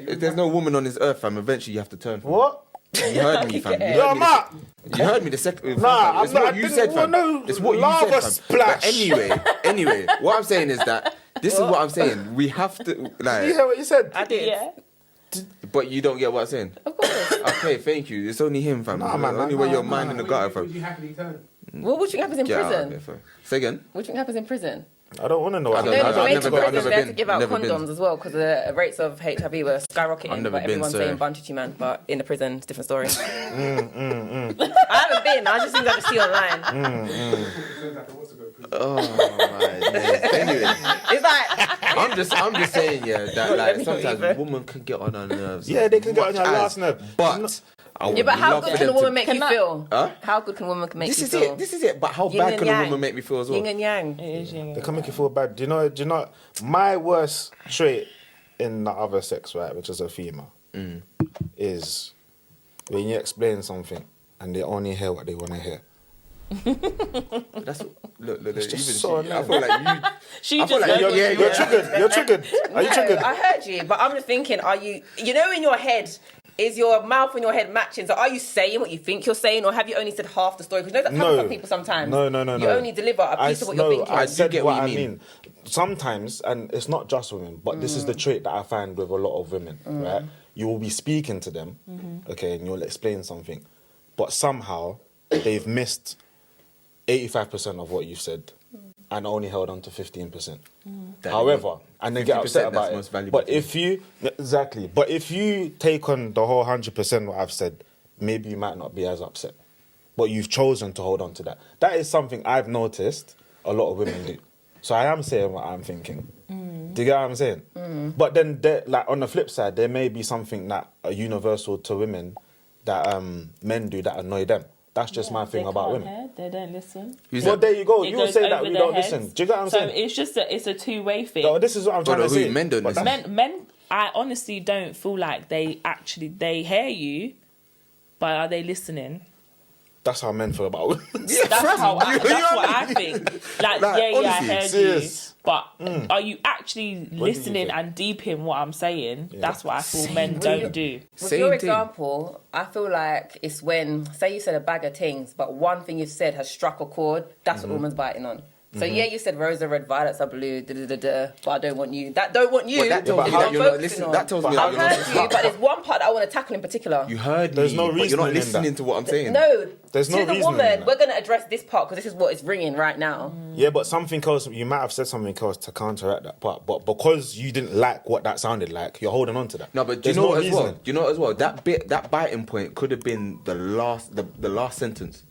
A: if there's no woman on this earth, fam, eventually you have to turn. Fam.
B: What?
A: You heard me, fam. You
B: Yo,
A: heard me.
B: Matt.
A: You heard me the second.
B: Nah,
A: it's
B: I'm not-
A: what
B: I
A: you
B: didn't
A: said, fam.
B: want no
A: It's what you
B: lava
A: said, fam.
B: splash.
A: But anyway, what I'm saying is that this is what I'm saying. We have to
B: You
A: like,
B: hear what you said?
D: I did.
C: Yeah.
A: but you don't get what I'm saying.
D: Of course.
A: Okay, thank you. It's only him, fam.
B: Nah, man,
A: only
B: nah,
A: way
B: nah,
A: your
B: nah,
A: mind in the gutter, fam.
D: What do you think happens in
A: Get out of
D: prison?
A: here, fam. Say again.
D: What do you think happens in prison?
B: I don't want to know.
A: I don't
D: No,
A: know.
D: in
A: I've
D: Jamaica
A: never
D: prisons,
A: been.
D: they had to give out
A: Never been.
D: condoms as well because the rates of HIV were skyrocketing.
A: I've never
D: but
A: been,
D: everyone's
A: so-
D: saying Bantucci man, but in the prison, it's a different story. I haven't been. I just think I just see online.
A: Oh my days. Anyway,
D: It's like
A: I'm just saying, yeah, that
D: Let me
A: like sometimes
D: leave it.
A: women can get on our nerves.
B: Yeah, they can get on
A: much
B: your
A: as-
B: last nerve.
A: But I would
D: yeah, but how
A: love
D: good
A: for
D: can a
A: them
D: woman
A: to-
D: make you
C: Can I-
D: feel?
A: Huh?
D: How good can a woman make
A: This
D: you
A: is
D: feel?
A: it. This is it. But how
D: Yin
A: bad
D: and
A: can a
D: yang.
A: woman make me feel as well?
D: Yin and yang.
C: It is, yeah.
B: They can make you feel bad. Do you know, my worst trait in the other sex, right, which is a female, is when you explain something and they only hear what they want to hear.
A: That's look.
B: It's just
A: Even
B: so
A: she, I
B: annoying.
A: feel like you.
C: She
A: I feel
C: just
A: like
C: knows
A: you're-
C: what
B: You're
C: she
B: triggered. You're triggered. Are you
D: No,
B: triggered?
D: I heard you, but I'm just thinking, are you know in your head, is your mouth and your head matching? So are you saying what you think you're saying, or have you only said half the story? Because you know that happens for people sometimes.
B: No.
D: You only deliver a piece of what you're thinking.
B: I
A: do
B: said
A: get
B: what
A: what
B: I
A: you
B: mean.
A: mean.
B: Sometimes, and it's not just women, but this is the trait that I find with a lot of women, right? You will be speaking to them, okay, and you'll explain something, but somehow they've missed 85% of what you said and only held on to 15%. However, and they get
A: 50%
B: upset
A: that's
B: about
A: most
B: it.
A: valuable
B: But
A: to you.
B: if you take on the whole 100% what I've said, maybe you might not be as upset. But you've chosen to hold on to that. That is something I've noticed a lot of women do. So I am saying what I'm thinking. Do you get what I'm saying? But then, like on the flip side, there may be something that are universal to women that men do that annoy them. That's just my thing
C: They
B: about
C: can't
B: women.
C: hear, they don't listen.
A: Who's
B: Well,
A: that?
B: there you go.
C: It
B: You
C: goes
B: say that
C: over
B: we
C: their
B: don't
C: heads.
B: listen. Do you get what I'm
C: so
B: saying?
C: it's just it's a two-way thing.
B: No, this is what I'm trying
A: But
B: to
A: who,
B: say.
A: men don't
B: But
A: listen?
C: Men, I honestly don't feel like they hear you, but are they listening?
B: That's how men feel about women.
C: That's how
A: you
C: that's
A: know
C: what
A: what I
C: I think. Like,
A: Like,
C: I
A: honestly,
C: heard
B: serious.
C: you, but are you actually
B: you
C: listening
B: think?
C: and deep in what I'm saying? That's what I feel men
A: Same
C: don't
A: thing.
C: do.
D: With
A: Same
D: your
A: thing.
D: example, I feel like it's when, say you said a bag of things, but one thing you've said has struck a chord, that's what woman's biting on. So yeah, you said roses are red, violets are blue, but I don't want you. That don't want you.
A: But that tells
B: but
A: me
B: how-
A: that you're not
D: focusing
A: listening.
D: on.
A: That tells me
B: But
A: that
D: I've
A: you're not
D: heard
A: listening.
D: you, but there's one part that I want to tackle in particular.
A: You heard
B: There's
A: me,
B: no
A: but you're not
B: reasoning in
A: listening
B: that.
A: to what I'm saying.
D: No,
B: There's no
D: to the
B: reasoning in
D: woman,
B: that.
D: we're going to address this part because this is what is ringing right now.
B: Yeah, but something else, you might have said something else to counteract that part. But because you didn't like what that sounded like, you're holding on to that.
A: No, but do you
B: There's
A: know
B: no
A: what as well?
B: reasoning.
A: Do you know what as well? That biting point could have been the last sentence.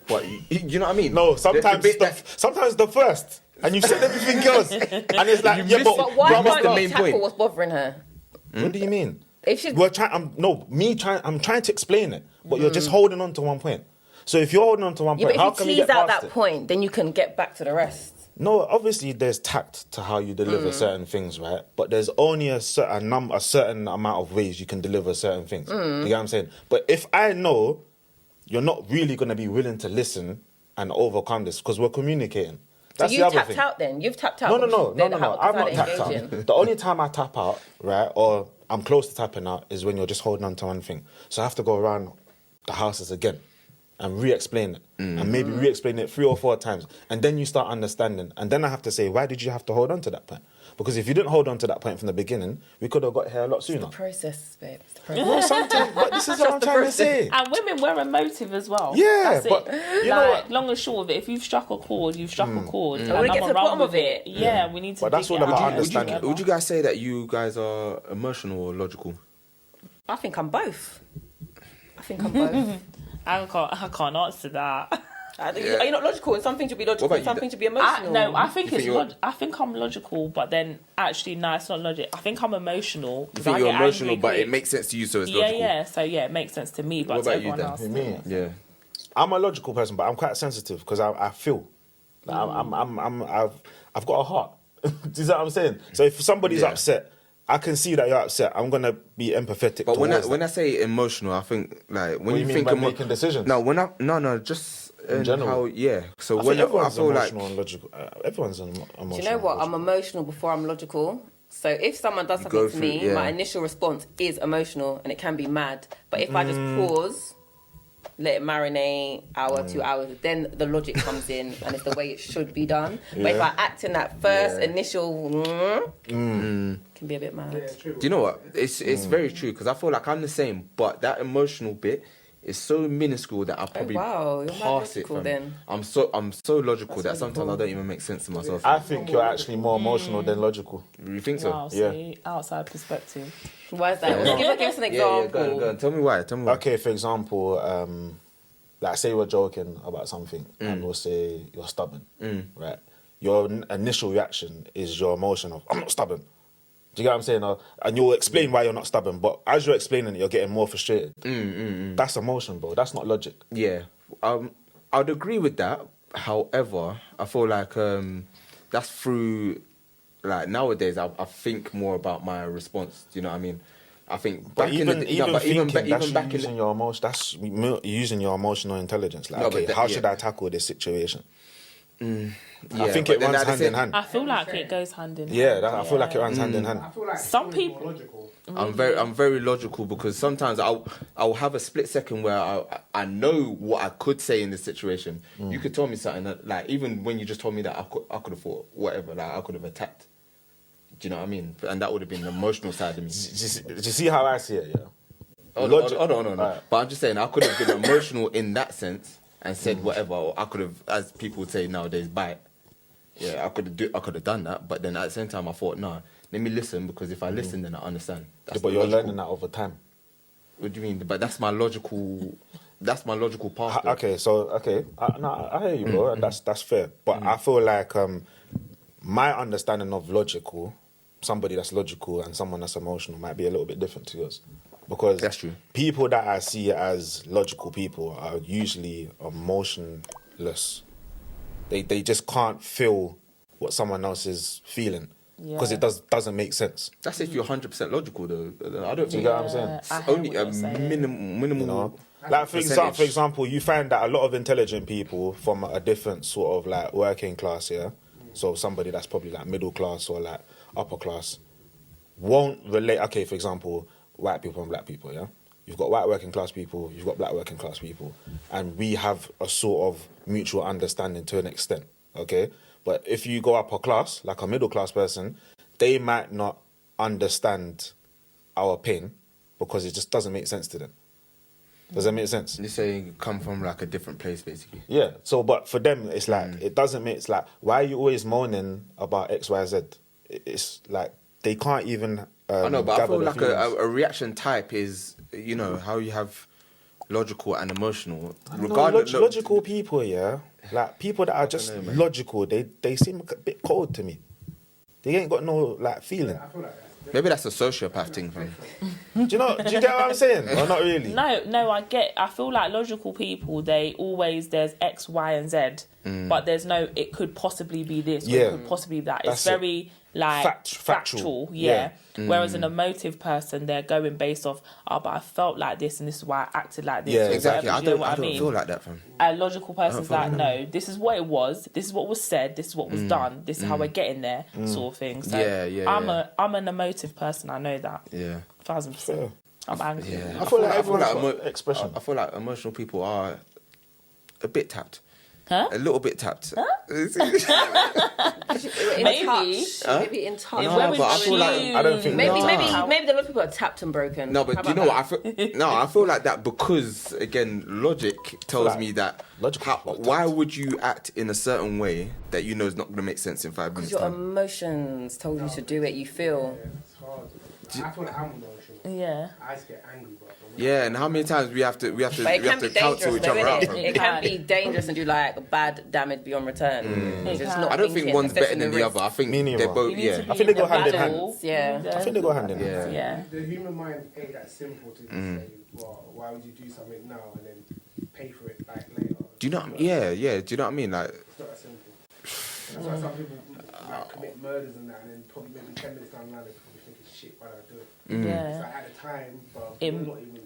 A: But you know what I mean?
B: No, sometimes
A: the bit that-
B: sometimes the first. And you've said everything else. And it's like, yeah,
A: missed
B: but
D: But why
A: But what's
D: can't
A: the
D: you
A: main
D: tackle
A: point?
D: what's bothering her?
B: what do you mean?
D: If she's
B: I'm trying to explain it, but you're just holding on to one point. So if you're holding on to one
D: yeah,
B: point,
D: but
B: how
D: if
B: can
D: you
B: we
D: tease
B: get
D: out
B: past
D: that
B: it?
D: point, then you can get back to the rest.
B: No, obviously there's tact to how you deliver certain things, right? But there's only a certain amount of ways you can deliver certain things. You get what I'm saying? But if I know you're not really going to be willing to listen and overcome this, because we're communicating. That's
D: so
B: the
D: you
B: other
D: tapped
B: thing.
D: out then? You've tapped out.
B: No.
D: Then
B: I've
D: how-
B: not
D: decided to
B: tapped
D: engage in.
B: out. The only time I tap out, right, or I'm close to tapping out, is when you're just holding on to one thing. So I have to go around the houses again and re-explain it. And maybe re-explain it 3 or 4 times. And then you start understanding. And then I have to say, why did you have to hold on to that point? Because if you didn't hold on to that point from the beginning, we could have got here a lot sooner.
D: The process, babe. It's the process.
B: No, sometimes, but this is what I'm
D: the
B: trying to
D: process.
B: say.
C: And women were emotive as well.
B: Yeah,
C: That's
B: but
C: it.
B: you know what?
C: Long and short of it, if you've struck a chord, you've struck a chord. And
D: I wanna
C: I'm
D: get to the
C: around
D: bottom
C: with
D: of it.
C: Yeah, we need to.
B: But that's
C: dig
B: all
C: it
B: about
C: out.
B: understanding.
A: Would you guys say that you guys are emotional or logical?
D: I think I'm both.
C: I can't answer that.
D: Are you not logical? In some things you'll be logical,
A: What about
D: in some
A: you,
D: things you'll be emotional.
C: I think
A: You
C: it's.
A: think you're-
C: I think I'm logical, but then actually, no, it's not logic. I think I'm emotional.
A: You
C: 'cause
A: think
C: I
A: you're
C: get
A: emotional,
C: angry
A: but it
C: quick.
A: makes sense to you, so it's
C: Yeah,
A: logical.
C: yeah. So yeah, it makes sense to me, but
A: What
C: to
A: about you
C: everyone
A: then?
C: else.
B: You mean?
A: Yeah.
B: I'm a logical person, but I'm quite sensitive because I feel. Like I've got a heart. Do you know what I'm saying? So if somebody's
A: Yeah.
B: upset, I can see that you're upset. I'm gonna be empathetic.
A: But when
B: towards
A: I
B: that.
A: say emotional, I think like when
B: What do you mean
A: think
B: by making decisions?
A: No, just in
B: general?
A: how yeah. So
B: I
A: when
B: think everyone's
A: I feel like
B: emotional and logical. Everyone's emotional.
D: Do you know what? I'm emotional before I'm logical. So if someone does
A: You
D: something
A: go
D: to
A: through-
D: me,
A: yeah.
D: my initial response is emotional and it can be mad. But if I just pause, let it marinate, hour, 2 hours, then the logic comes in and it's the way it should be done. But if I act in that first initial, can be a bit mad.
A: do you know what? It's very true because I feel like I'm the same, but that emotional bit is so minuscule that I probably
D: wow, you're mad
A: pass it.
D: logical
A: Fam.
D: then.
A: I'm so logical that sometimes I don't even make sense to myself.
B: I think you're actually more emotional than logical.
A: You think so?
C: Wow,
B: Yeah.
C: see, outside perspective.
D: Why is that? Give us an example.
A: Yeah, go on. Tell me why.
B: Okay, for example, like say we're joking about something and we'll say you're stubborn, right? Your initial reaction is your emotion of, I'm not stubborn. Do you get what I'm saying? And you'll explain why you're not stubborn, but as you're explaining it, you're getting more frustrated. That's emotion, bro. That's not logic.
A: Yeah, I'd agree with that. However, I feel like that's through, like nowadays, I think more about my response. Do you know what I mean? I think back in the
B: that's
A: back in
B: using your emotion. That's using your emotional intelligence. Like,
A: No,
B: okay,
A: but
B: how should I tackle this situation?
A: yeah,
B: I think
A: but
B: it
A: then
B: runs
A: at the
B: hand
A: same-
B: in hand.
C: I feel like it goes hand in hand.
B: Yeah, I feel like it runs hand in hand.
E: I feel like
C: Some
E: it's always
C: people-
E: more logical.
A: I'm very logical because sometimes I'll have a split second where I know what I could say in this situation. You could tell me something that, like, even when you just told me that, I could have thought whatever, like I could have attacked. Do you know what I mean? And that would have been the emotional side of me.
B: Do you see how I see it? Yeah.
A: Hold on.
B: Alright.
A: But I'm just saying I could have been emotional in that sense and said whatever, or I could have, as people would say nowadays, bite. Yeah, I could have done that, but then at the same time I thought, nah, let me listen, because if I listen, then I understand. That's
B: But
A: the
B: you're
A: logical-
B: learning that over time.
A: What do you mean? But that's my logical path. though.
B: Okay, so I hear you, bro, and that's fair. But I feel like my understanding of logical, somebody that's logical and someone that's emotional might be a little bit different to yours, because
A: That's true.
B: people that I see as logical people are usually emotionless. They just can't feel what someone else is feeling because
C: Yeah.
B: it doesn't make sense.
A: That's if you're 100% logical, though. I don't think
B: get what I'm saying?
C: I
A: It's
C: hear
A: only
C: what
A: a
C: you're saying.
A: minimal.
B: You know, like for example, you find that a lot of intelligent people from a different sort of like working class, yeah. So somebody that's probably like middle class or like upper class won't relate. Okay, for example, white people and black people, yeah. You've got white working class people, you've got black working class people, and we have a sort of mutual understanding to an extent, okay. But if you go upper class, like a middle class person, they might not understand our pain because it just doesn't make sense to them. Does that make sense?
A: You're saying come from like a different place, basically.
B: Yeah. So, but for them, it's like it doesn't make. It's like, why are you always moaning about X, Y, Z? It's like they can't even.
A: I know, but I
B: gather
A: feel
B: the
A: like
B: feelings.
A: a reaction type is, you know, how you have logical and emotional.
B: Logical people, yeah, like people that are just logical, they seem a bit cold to me. They ain't got no like feeling.
E: I feel like that.
A: Maybe that's a sociopath thing, fam.
B: Do you get what I'm saying? Or not really?
C: No, I feel like logical people, there's X, Y, and Z, but there's no, it could possibly be this, or
B: Yeah.
C: it could possibly be that. It's
B: That's it.
C: very like
B: Factual.
C: yeah. Whereas an emotive person, they're going based off, but I felt like this and this is why I acted like this.
B: Yeah,
C: or
A: Exactly.
C: whatever,
A: I
C: do you know
A: don't.
C: what
A: I don't feel like that, fam.
C: A logical person's
A: feel
C: like,
A: like
C: no, this is what it was, this is what was said, this is what was done, this is how we're getting there, sort of thing. So I'm an emotive person, I know that.
A: Yeah.
C: 1000%. I'm angry.
A: Yeah.
B: I feel like
A: I
B: everyone's
A: like
B: got expression.
A: I feel like emotional people are a bit tapped.
C: Huh?
A: A little bit tapped.
C: Maybe.
D: Maybe in touch.
C: It's
A: No,
C: very
A: but I feel like-
C: true.
B: I don't think-
D: Maybe,
B: No.
D: maybe the lot of people are tapped and broken.
A: No, but
D: How
A: do you
D: about
A: know what?
D: that?
A: I feel like that because, again, logic tells
B: like
A: me that
B: logic is not
A: why would you act in a certain way that you know is not going to make sense in 5 minutes
D: Your
A: time?
D: emotions told you to do it. You feel.
E: It's hard. I feel like I'm emotional.
C: Yeah.
E: I just get angry, bro.
A: Yeah, and how many times we have to
D: But it can be
A: counsel
D: dangerous,
A: each
D: though,
A: other out?
D: innit?
A: fam?
D: It can be dangerous and do like bad damage beyond return.
C: It
D: Just
C: can.
D: not
A: I don't think
D: thinking,
A: one's better
D: assessing
A: than the
D: risk.
A: other. I think
B: Me neither.
A: they're both.
C: You need
A: Yeah.
C: to be
B: I think they go
C: in a
B: hand in hand.
C: battle.
D: Yeah.
B: I think they go hand in hand.
A: Yeah.
C: Yeah.
E: The human mind ain't that simple to just say, well, why would you do something now and then pay for it like later?
A: Do you know? Yeah. Do you know what I mean? Like,
E: It's not that simple. That's why some people like commit murders and that, and then probably maybe 10 minutes down the line, they're probably thinking, shit, why did I do it? It's
C: Yeah.
E: like at the time, but
C: It-
E: you're not even,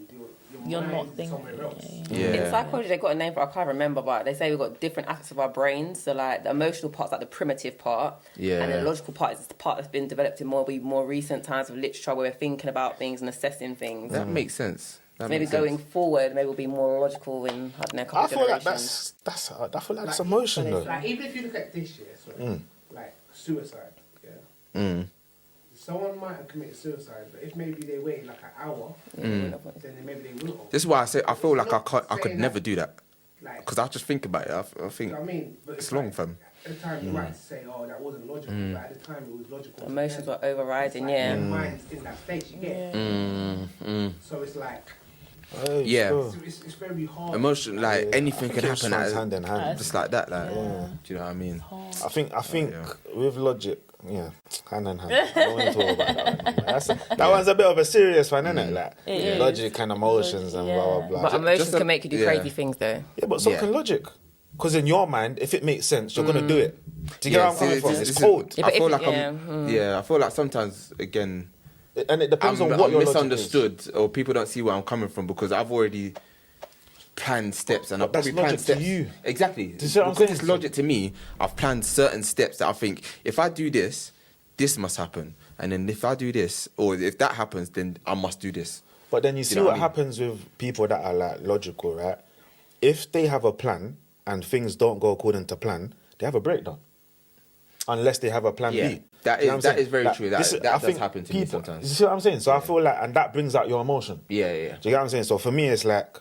C: You're
E: your
C: not
E: mind is
C: thinking.
E: somewhere else.
A: yeah.
D: In psychology, they've got a name for it, I can't remember, but they say we've got different aspects of our brains. So, like, the emotional part's like the primitive part.
A: Yeah.
D: And the logical part is the part that's been developed in more recent times of literature where we're thinking about things and assessing things.
A: That makes sense. That
D: Maybe
A: makes sense.
D: going forward, maybe we'll be more logical in, I don't know, a couple
B: I
D: of
B: feel like
D: generations.
B: I feel like that's emotion though.
E: Like, even if you look at this year, so, like suicide, yeah?
A: Mm.
E: someone might have committed suicide, but if maybe they waited like an hour, then maybe they wouldn't have.
A: This is why I say I feel like I
E: Not
A: could
E: saying
A: never
E: that,
A: do that
E: Like,
A: because I just think about it. I think
E: you know what I mean? But
A: it's long,
E: like,
A: fam.
E: At the time, you might say, "Oh, that wasn't logical," but at the time, it was logical.
D: Emotions were
E: It's
D: overriding,
E: like
D: yeah.
E: Your mind's in that place, you get. So it's like,
B: Hey,
A: Yeah.
B: sure.
E: it's very hard.
A: Emotion, like anything
B: I
A: can
B: think it just
A: happen.
B: runs hand in hand.
A: Just like that, like. Do you know what I mean?
B: I think
A: yeah.
B: with logic, yeah, hand in hand. I don't want to talk about that one. That one's a bit of a serious one, isn't it? Like
C: It
B: logic and emotions and blah blah blah.
D: But emotions
A: just a-
D: can make you do
A: yeah.
D: crazy things, though.
B: Yeah, but so
A: Yeah.
B: can logic. Because in your mind, if it makes sense, you're gonna do it. Do you get where I'm coming from? It's cold.
D: Yeah,
A: I
D: but
A: feel
D: if-
A: like
D: yeah,
A: I feel like sometimes again
B: And it depends
A: I'm
B: on what your
A: misunderstood
B: logic is.
A: or people don't see where I'm coming from because I've already planned steps and I've
B: But that's
A: probably planned
B: logic to
A: steps.
B: you.
A: Exactly.
B: Do you see what I'm
A: Because
B: saying?
A: it's logic to me, I've planned certain steps that I think if I do this, this must happen. And then if I do this, or if that happens, then I must do this.
B: But then you see
A: know
B: what
A: what I mean?
B: happens with people that are like logical, right? If they have a plan and things don't go according to plan, they have a breakdown. Unless they have a plan
A: Yeah.
B: B.
A: That
B: Do you know
A: is-
B: what I'm
A: that
B: saying?
A: is very true. That
B: this
A: does
B: I think
A: happen to me sometimes.
B: You see what I'm saying? So I feel like, and that brings out your emotion.
A: Yeah.
B: Do you get what I'm saying? So for me, it's like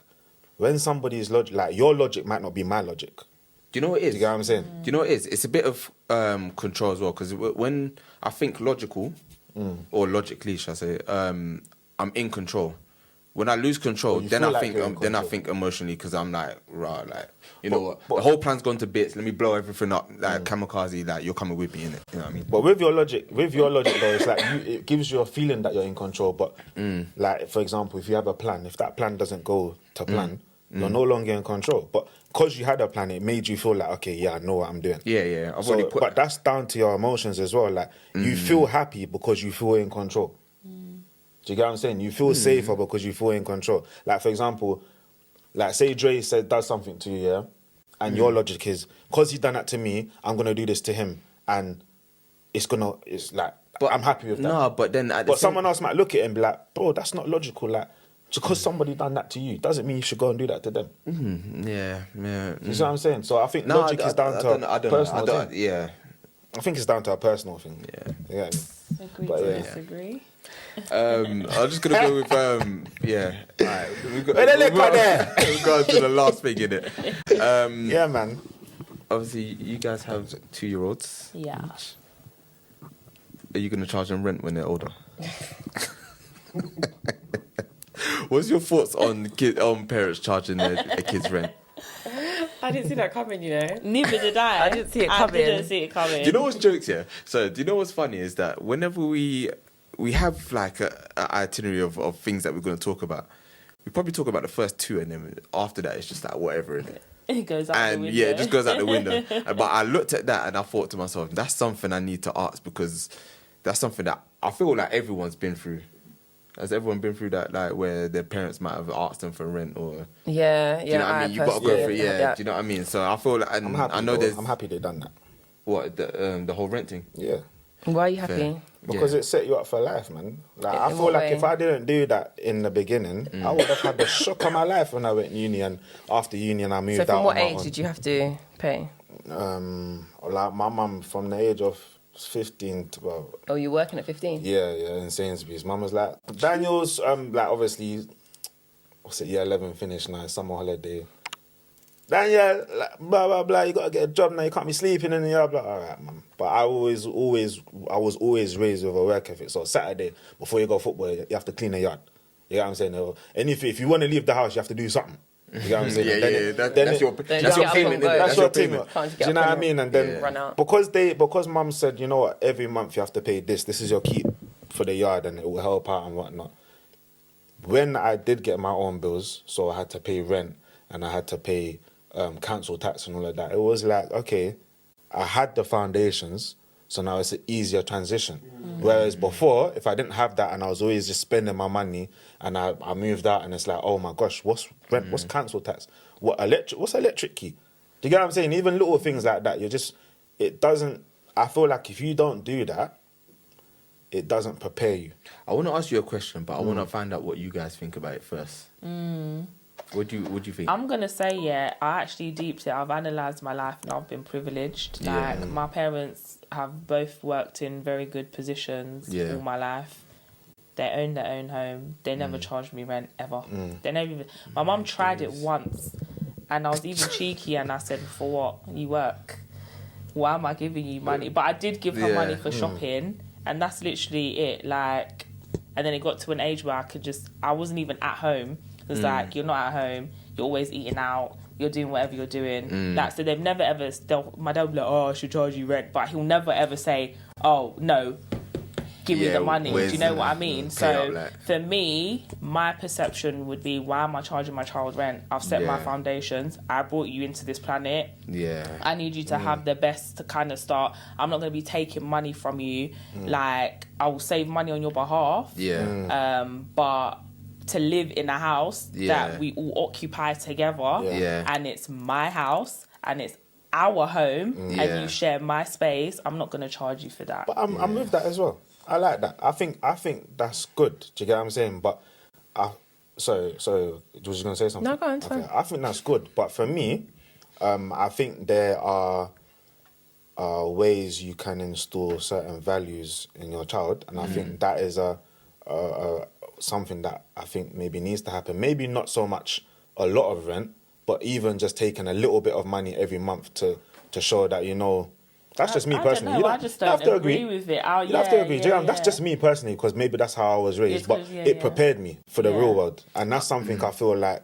B: when somebody's logic, like your logic might not be my logic.
A: Do you know what it is?
B: Do you get what I'm saying?
A: Do you know what it is? It's a bit of control as well because when I think logical or logically, should I say, I'm in control. When I lose control,
B: you
A: then
B: feel
A: I
B: like
A: think
B: you're in
A: then I
B: control.
A: think emotionally because I'm like, right, like you know what,
B: but-
A: the whole plan's gone to bits. Let me blow everything up, like kamikaze. Like you're coming with me in it. You know what I mean?
B: But with your logic though, it's like it gives you a feeling that you're in control. But like for example, if you have a plan, if that plan doesn't go to plan, you're no longer in control. But because you had a plan, it made you feel like, okay, yeah, I know what I'm doing.
A: Yeah. I've
B: So,
A: already put.
B: but that's down to your emotions as well. Like you feel happy because you feel in control. Do you get what I'm saying? You feel safer because you feel in control. Like for example, like say Dre does something to you, yeah, and your logic is because he done that to me, I'm gonna do this to him, and it's like, but I'm happy with that.
A: No, but then at the
B: But
A: same-
B: someone else might look at it and be like, bro, that's not logical. Like just because somebody done that to you doesn't mean you should go and do that to them.
A: Yeah.
B: You see what I'm saying? So I think logic is down to a personal thing.
A: Yeah.
B: I think it's down to a personal thing. Yeah.
C: Agree
B: But
C: to
B: yeah.
C: disagree.
A: I'm just gonna go with yeah. Alright, we've got,
B: Where the liquor there?
A: we've got to the last thing in it.
B: Yeah, man.
A: Obviously, you guys have 2-year-olds.
C: Yeah.
A: Are you gonna charge them rent when they're older? What's your thoughts on parents charging their kids rent?
D: I didn't see that coming, you know.
C: Neither did I.
D: I didn't see it
C: I
D: coming.
C: didn't see it coming.
A: Do you know what's jokes here? So, do you know what's funny is that whenever we have like a itinerary of things that we're going to talk about, we probably talk about the first 2 and then after that it's just like whatever, innit?
C: It goes out the
A: And
C: window.
A: yeah, it just goes out the window. But I looked at that and I thought to myself, that's something I need to ask because that's something that I feel like everyone's been through. Has everyone been through that, like where their parents might have asked them for rent or?
D: Yeah,
A: Do you know what I mean? You've got to go through,
D: yeah.
A: Do you know what I mean? So I feel like, and
B: I'm happy.
A: I know there's
B: I'm happy they done that.
A: what the whole rent thing.
B: Yeah.
D: Why are you happy?
A: Fair.
B: Because
A: Yeah.
B: it set you up for life, man. Like I
D: In
B: feel
D: what
B: like
D: way?
B: if I didn't do that in the beginning, I would have had the shock of my life when I went uni and after uni and I moved
D: So
B: out.
D: from what
B: on my
D: age
B: own.
D: did you have to pay?
B: Like my mum from the age of 15 to well,
D: Oh, you're working at 15?
B: yeah, in Sainsbury's. Mum was like, Daniel's like obviously, what's it? Year 11 finished now, summer holiday. Daniel, like, blah blah blah. You gotta get a job now. You can't be sleeping in the yard. Blah. All right, mum. But I was always raised with a work ethic. So Saturday before you go football, you have to clean the yard. You know what I'm saying? Or anything. If you want to leave the house, you have to do something. You know what I'm saying?
A: That's your
D: Then
A: that's
D: you
A: your
D: get up
A: payment.
D: and go.
A: innit?
B: That's your
A: payment.
B: payment.
D: Can't you
B: Do
D: get
B: you know
D: up
B: what I
D: on
B: mean? And then
D: run out?
B: because mum said, you know what, every month you have to pay this. This is your keep for the yard, and it will help out and whatnot. When I did get my own bills, so I had to pay rent and I had to pay council tax and all of that. It was like, okay, I had the foundations, so now it's an easier transition. Whereas before, if I didn't have that and I was always just spending my money and I moved out and it's like, oh my gosh, what's rent? What's council tax? What's electric key? Do you get what I'm saying? Even little things like that, I feel like if you don't do that, it doesn't prepare you.
A: I want to ask you a question, but I want to find out what you guys think about it first. What do you think?
C: I'm gonna say, yeah, I actually deeped it. I've analysed my life and I've been privileged. Like, my parents have both worked in very good positions all my life. They own their own home. They never charged me rent ever. They never even. My mum tried it once, and I was even cheeky, and I said, "For what? You work. Why am I giving you money?" But I did give her money for shopping, and that's literally it. Like, and then it got to an age where I wasn't even at home. It's like, you're not at home. You're always eating out. You're doing whatever you're doing. Like, so they've never ever. My dad will be like, "Oh, I should charge you rent," but he'll never ever say, "Oh no, give me the money." Do you know what I mean? So for me, my perception would be, why am I charging my child rent? I've set my foundations. I brought you into this planet. I need you to have the best to kind of start. I'm not going to be taking money from you. Like, I will save money on your behalf. But to live in a house that we all occupy together, and it's my house and it's our home, and you share my space, I'm not going to charge you for that.
B: But I'm with that as well. I like that. I think that's good. Do you get what I'm saying? But so was you going to say something?
D: No, go on. It's fine.
B: I think that's good. But for me, I think there are ways you can install certain values in your child, and I think that is something that I think maybe needs to happen. Maybe not so much a lot of rent, but even just taking a little bit of money every month to show that, you know, that's just me personally.
C: I just don't agree with it.
B: You have to agree. That's just me personally, because maybe that's how I was raised. But it prepared me for the real world. And that's something I feel like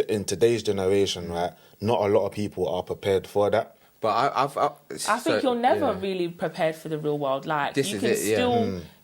B: in today's generation, right, not a lot of people are prepared for that.
A: But
C: I think you're never really prepared for the real world. Like,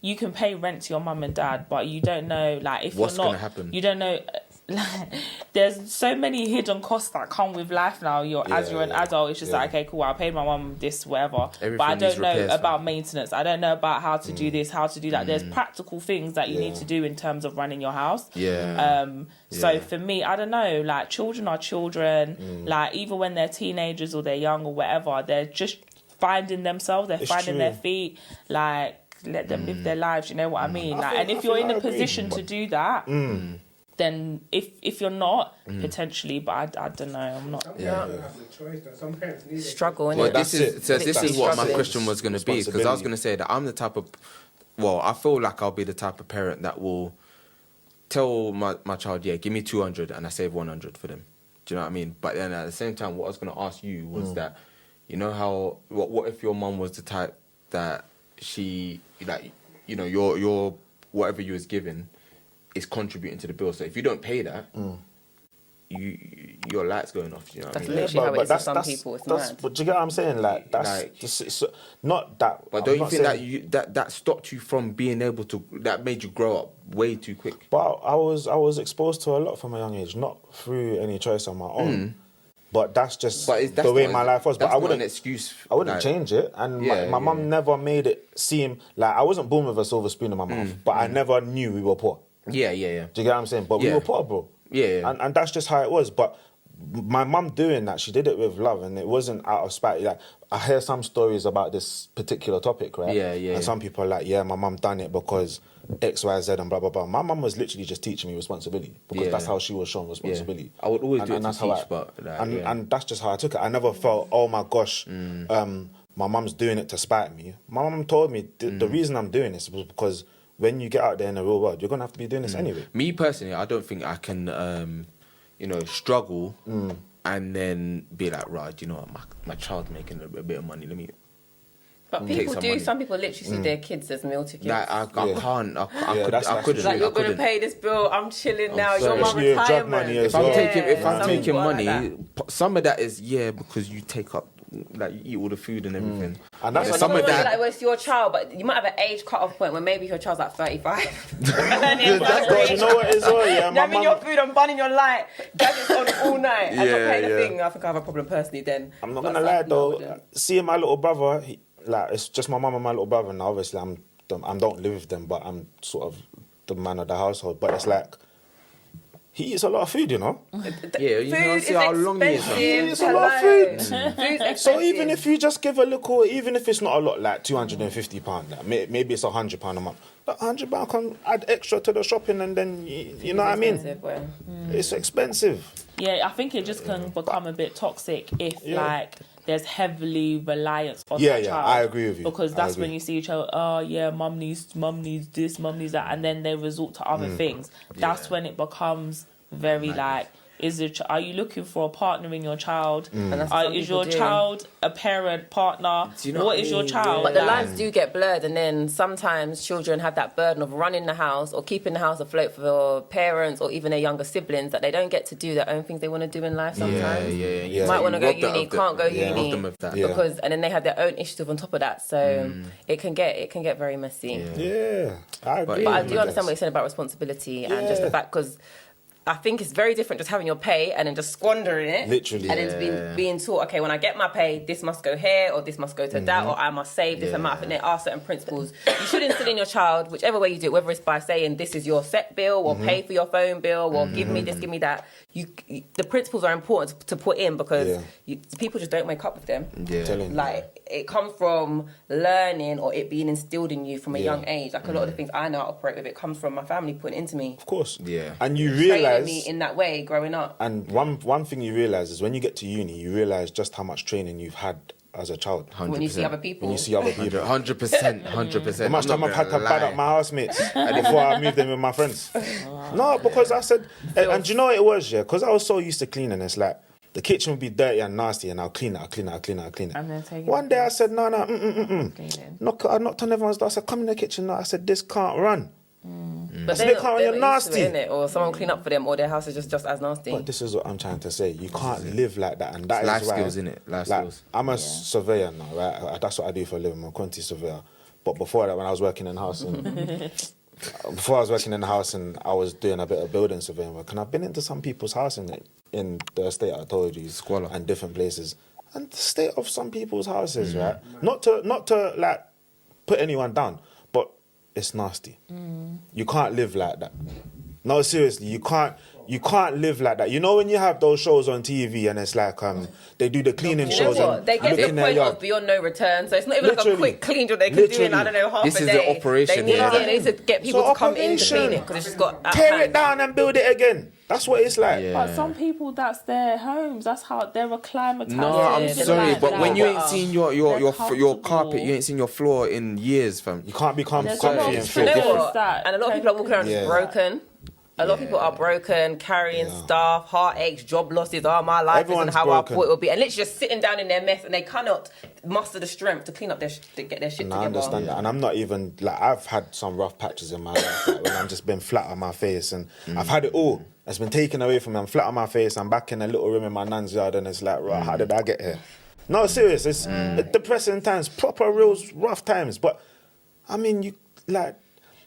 C: you can pay rent to your mum and dad, but you don't know, like, if
A: what's
C: you're not,
A: gonna happen.
C: You don't know. Like, there's so many hidden costs that come with life now. As you're an adult, it's just like, okay, cool, I paid my mum this, whatever. But I don't know about maintenance. I don't know about how to do this, how to do that. There's practical things that you need to do in terms of running your house. So for me, I don't know, like, children are children. Like, even when they're teenagers or they're young or whatever, they're just finding themselves. They're finding their feet. Like, let them live their lives. You know what I mean? Like, and if you're in a position to do that, then if you're not, potentially, but I don't know, I'm not.
E: Some parents need
D: struggle.
A: Well, this is what my question was going to be, because I was going to say that I'm the type of, I feel like I'll be the type of parent that will tell my child, give me 200 and I save 100 for them. Do you know what I mean? But then at the same time, what I was going to ask you was that, you know how, what if your mum was the type that she, like, you know, your whatever you was given is contributing to the bill. So if you don't pay that, your light's going off. You know what I mean?
D: That's literally how it is for some people. It's mad.
B: But do you get what I'm saying? Like, that's not that.
A: But don't you think that stopped you from being able to? That made you grow up way too quick.
B: But I was exposed to a lot from a young age, not through any choice on my own. But that's just the way my life was. But I wouldn't
A: excuse.
B: I wouldn't change it. And my mum never made it seem like I wasn't born with a silver spoon in my mouth. But I never knew we were poor.
A: Yeah.
B: Do you get what I'm saying? But we were poor, bro.
A: Yeah.
B: And that's just how it was. But my mum doing that, she did it with love, and it wasn't out of spite. Like, I hear some stories about this particular topic, right?
A: Yeah.
B: And some people are like, my mum done it because X, Y, Z and blah, blah, blah. My mum was literally just teaching me responsibility, because that's how she was shown responsibility.
A: I would always do it
B: that's
A: to teach, but...
B: And that's just how I took it. I never felt, oh my gosh, my mum's doing it to spite me. My mum told me the reason I'm doing this was because when you get out there in the real world, you're going to have to be doing this anyway.
A: Me personally, I don't think I can, struggle and then be like, right, you know what, my child's making a bit of money, let me...
D: But people do. Some people literally see their kids as meal tickets.
A: Like, I can't. I couldn't.
D: Like, you're going to pay this bill. I'm chilling now. You're my
B: Especially job
D: retirement.
B: money as
A: If I'm
B: well.
A: taking money, some of that is because you take up, like, you eat all the food and everything.
B: And that's
A: some of that.
D: Like, well, it's your child, but you might have an age cut-off point where maybe your child's like 35.
B: You know what it is?
D: I mean, your food, I'm bunning your light. Gadgets on all night. I'm not paying a thing. I think I have a problem personally then.
B: I'm not going to lie, though. Seeing my little brother... Like, it's just my mum and my little brother now. Obviously, I don't live with them, but I'm sort of the man of the household. But it's like, he eats a lot of food, you know.
A: Yeah, you know, see how long he is.
B: He eats a lot of food. So even if you just give a little, even if it's not a lot, like £250, like, maybe it's £100 a month. That £100 can add extra to the shopping, and then you know what I mean. It's expensive.
C: Yeah, I think it just can become a bit toxic if like there's heavily reliance on the child.
B: Yeah, I agree with you.
C: Because that's when you see each other, oh yeah, mum needs this, mum needs that, and then they resort to other things. That's when it becomes very like, are you looking for a partner in your child? Is your child a parent, partner? What is your child?
D: But the lines do get blurred, and then sometimes children have that burden of running the house or keeping the house afloat for parents or even their younger siblings, that they don't get to do their own things they want to do in life sometimes. You might want to go uni, can't go uni because, and then they have their own issues on top of that. So it can get very messy.
B: Yeah, I agree.
D: But I do understand what you said about responsibility and just the fact, because I think it's very different just having your pay and then just squandering it.
B: Literally.
D: And then being taught, okay, when I get my pay, this must go here or this must go to that, or I must save this amount. I think there are certain principles you should instill in your child, whichever way you do it, whether it's by saying this is your set bill or pay for your phone bill or give me this, give me that. The principles are important to put in because people just don't wake up with them. Like, it comes from learning or it being instilled in you from a young age. Like a lot of the things I know I operate with, it comes from my family putting it into me.
B: Of course.
A: Yeah.
B: And you realise
D: me in that way growing up.
B: And one thing you realise is when you get to uni, you realise just how much training you've had as a child.
A: 100%.
D: When you see other people.
A: 100%.
B: How much time I've had to bad up my housemates before I moved in with my friends. No, because I said, and do you know what it was, yeah? Because I was so used to cleaning, it's like, the kitchen would be dirty and nasty, and I'll clean it.
C: And then take it.
B: One day I said, no. I knocked on everyone's door. I said, come in the kitchen. I said, this can't run.
D: But
B: they can't run, you're nasty.
D: It, or someone clean up for them, or their house is just as nasty.
B: But this is what I'm trying to say. You can't live like that, and that is
A: life
B: why,
A: skills, innit? Life skills.
B: I'm a surveyor now, right? That's what I do for a living. I'm a quantity surveyor. But before that, when I was working in housing, I was doing a bit of building surveying work, and I've been into some people's house in the estate I told you,
A: Squalor,
B: and different places, and the state of some people's houses, right? Not to like put anyone down, but it's nasty. You can't live like that. No, seriously, you can't live like that. You know when you have those shows on TV and it's like they do the cleaning shows and
D: they get to the point of beyond no return, so it's not even like a quick clean job they can do in, I don't know, half a day.
A: This is the operation.
D: They need to get people to come in to clean it because it's just got
B: tear it down and build it again. That's what it's like.
C: Yeah. But some people, that's their homes. That's how they're acclimatized.
A: No, I'm sorry, but when you ain't seen your carpet, you ain't seen your floor in years, fam.
B: You can't become comfy and
D: feel different. And a lot of people are walking around just broken. A lot of people are broken, carrying stuff, heartaches, job losses. Oh, my life isn't how I thought it would be. And literally just sitting down in their mess, and they cannot muster the strength to clean up to get their shit together.
B: I understand that. And I'm not even, like, I've had some rough patches in my life, like, when I've just been flat on my face. And I've had it all. It's been taken away from me. I'm flat on my face. I'm back in a little room in my nan's yard, and it's like, right, how did I get here? No, serious. It's depressing times, proper, real rough times. But, I mean, you, like,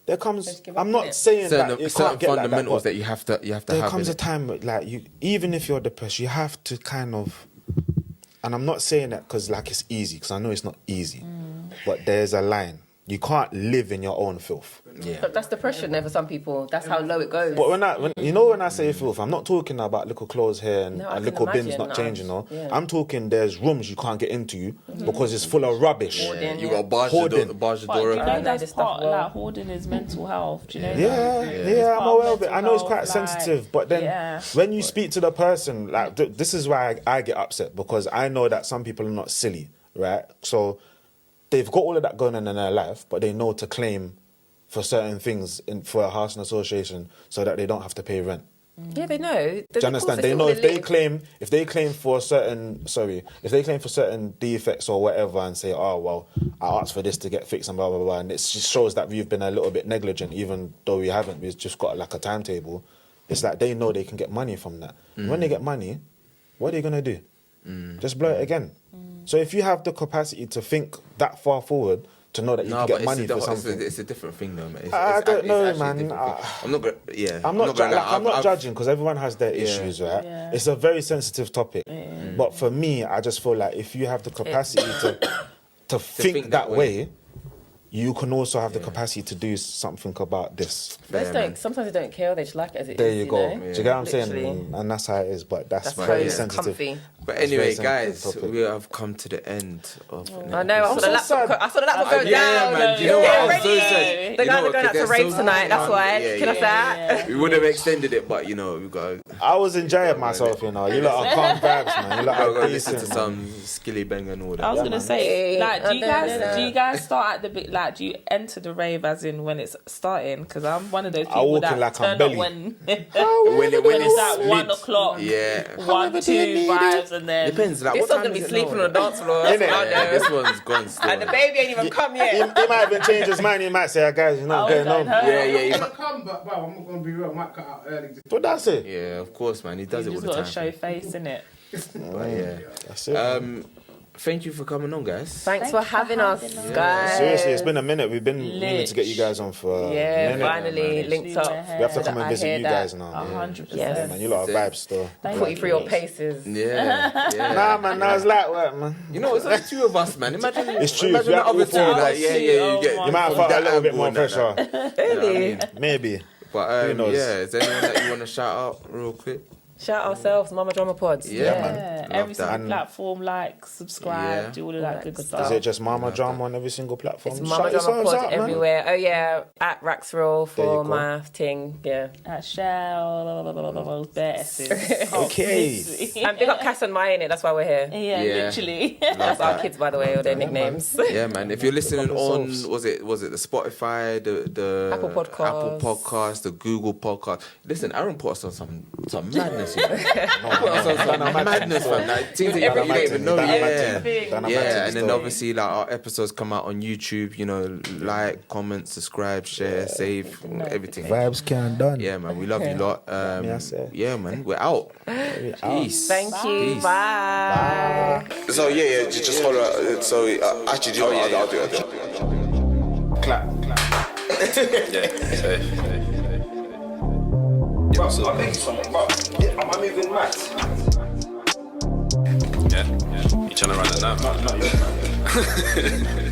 B: there comes. I'm not saying that you can't get
A: fundamentals
B: that,
A: that you have to have.
B: There comes a time like you, even if you're depressed, you have to kind of. And I'm not saying that because like it's easy, because I know it's not easy, but there's a line. You can't live in your own filth.
A: Yeah.
D: But that's depression there for some people. That's how low it goes.
B: But when I say filth, I'm not talking about little clothes here and little bins not changing. No, I'm talking there's rooms you can't get into because it's full of rubbish.
A: You got barge the door.
C: You know that's part like hoarding is mental health. Do you know that?
B: Yeah, I'm aware of it. I know it's quite sensitive, but then when you speak to the person, like this is why I get upset, because I know that some people are not silly, right? So they've got all of that going on in their life, but they know to claim for certain things for a housing association so that they don't have to pay rent.
D: Yeah, they know.
B: Do you understand? They know if they claim for certain defects or whatever and say, oh, well, I asked for this to get fixed and blah, blah, blah. And it just shows that we've been a little bit negligent, even though we haven't. We've just got like a timetable. It's like they know they can get money from that. When they get money, what are they going to do? Just blow it again. So if you have the capacity to think that far forward, to know that you can get money for something.
A: It's a different thing though, man.
B: I don't know, man.
A: I'm not
B: judging because everyone has their issues, right? Yeah. It's a very sensitive topic. But for me, I just feel like if you have the capacity to think that way, you can also have the capacity to do something about this.
D: Sometimes they don't care. They just like it as it is.
B: There you go.
D: know?
B: Do you get what I'm
D: Literally.
B: saying? And that's how it is. But that's
D: That's
B: very
D: home,
B: sensitive.
D: comfy.
A: But
B: That's
A: anyway,
B: very sensitive
A: guys,
B: topic.
A: we have come to the end of.
D: I know. I saw the laptop go
A: Yeah,
D: down.
A: man. Do you know what? I'm so
D: Ready.
A: sad.
D: The
A: You
D: guys
A: know
D: are going
A: what,
D: out to
A: 'cause
D: rave
A: they're so
D: tonight. That's why.
A: yeah,
D: Can I say that?
A: We would have extended it, but you know, we got.
B: I was enjoying myself, you know. You lot are calm vibes, man. You lot
A: Gotta go
B: are
A: listen
B: decent.
A: to some skilly bang and all that.
C: I was gonna say, like, do you
D: Yeah.
C: guys start at the bit? Like, do you enter the rave as in when it's starting? Because I'm one of those
B: I
C: people
B: walk in
C: that
B: like I'm
C: turn up
B: belly.
C: when
A: when
C: it's at
A: lit.
C: 1 o'clock.
A: Yeah.
C: 1, 2 vibes, and then
A: Depends. Like,
D: This
A: what
D: one's
A: time
D: gonna be
A: is it
D: sleeping
A: now?
D: on the dance floor. That's
B: Innit?
D: what I
A: Yeah,
D: know.
A: this one's gone still.
D: And the baby ain't even come
B: He
D: yet.
B: might even change his mind. He might say, guys, you're not
C: Oh,
B: going home.
C: going home.
A: Yeah,
E: I'm
A: yeah,
E: gonna come, but bro, I'm not gonna be real. I might cut out early.
B: But that's it.
A: yeah. Of course, man. He does
C: you
A: it all
C: just
A: the
C: got to
A: time.
C: show face, innit?
A: But yeah.
B: That's it.
A: Thank you for coming on, guys.
D: Thanks for having us, guys.
B: Seriously, it's been a minute. We've been meaning to get you guys on for a
D: Yeah,
B: minute.
D: finally linked up.
B: We have to come and
D: I
B: visit
D: hear
B: you
D: that.
B: guys now.
C: 100%.
D: Yes.
B: Man, you lot are vibes still.
D: Put you through your paces.
A: Yeah, yeah.
B: Nah, man, that was light work, man.
A: You know, it's only two of us, man. Imagine,
B: It's true,
A: imagine
B: if you
A: the
B: had
A: other
B: all
A: two.
B: four,
A: Like, yeah, you get.
C: Oh
B: You might have
A: from
B: felt a
A: that
B: little bit
A: angle
B: more
A: and that.
B: pressure.
D: Really?
B: Maybe.
A: But
B: Who knows?
A: yeah, is there anyone that you want to shout out real quick?
D: Shout ourselves, Mamadrama Pods.
A: Yeah, man.
C: Yeah,
A: Love
C: every
A: that.
C: single platform, like, subscribe,
A: Yeah.
C: do all of that good
B: Is
C: stuff.
B: it just Mama Drama on every single platform?
D: It's
B: Shout
D: Mamadrama
B: yourselves
D: Pods
B: out, man.
D: everywhere. Oh yeah, at Raxroll
B: There you
D: for
B: go.
D: my thing. Yeah.
C: At Shell, best.
B: Okay.
D: And big up Cass and Maya in it. That's why we're here.
C: Yeah,
A: Yeah.
C: literally.
D: That's our kids, by the way, or their nicknames.
A: Yeah, man. If you're listening
B: Couple
A: on,
B: souls.
A: was it the Spotify, the
D: Apple Podcasts.
A: the Google Podcast? Listen, Aaron put us on some madness. You know? Put us on some madness, man. Like, things that you don't even know. Yeah, yeah. And then obviously, like, our episodes come out on YouTube. You know, like, comment, subscribe, share, save, everything.
B: Vibes can done.
A: Yeah, man. We love you lot.
B: I say.
A: Yeah, man. We're out. Peace.
D: Thank you.
A: Peace.
D: Bye.
F: So yeah, just hold on. So actually, do you know what? I'll do it.
E: Clap. Bro, I'm making something. Bro, am I moving mad?
G: Yeah. You trying to run it now?
E: No.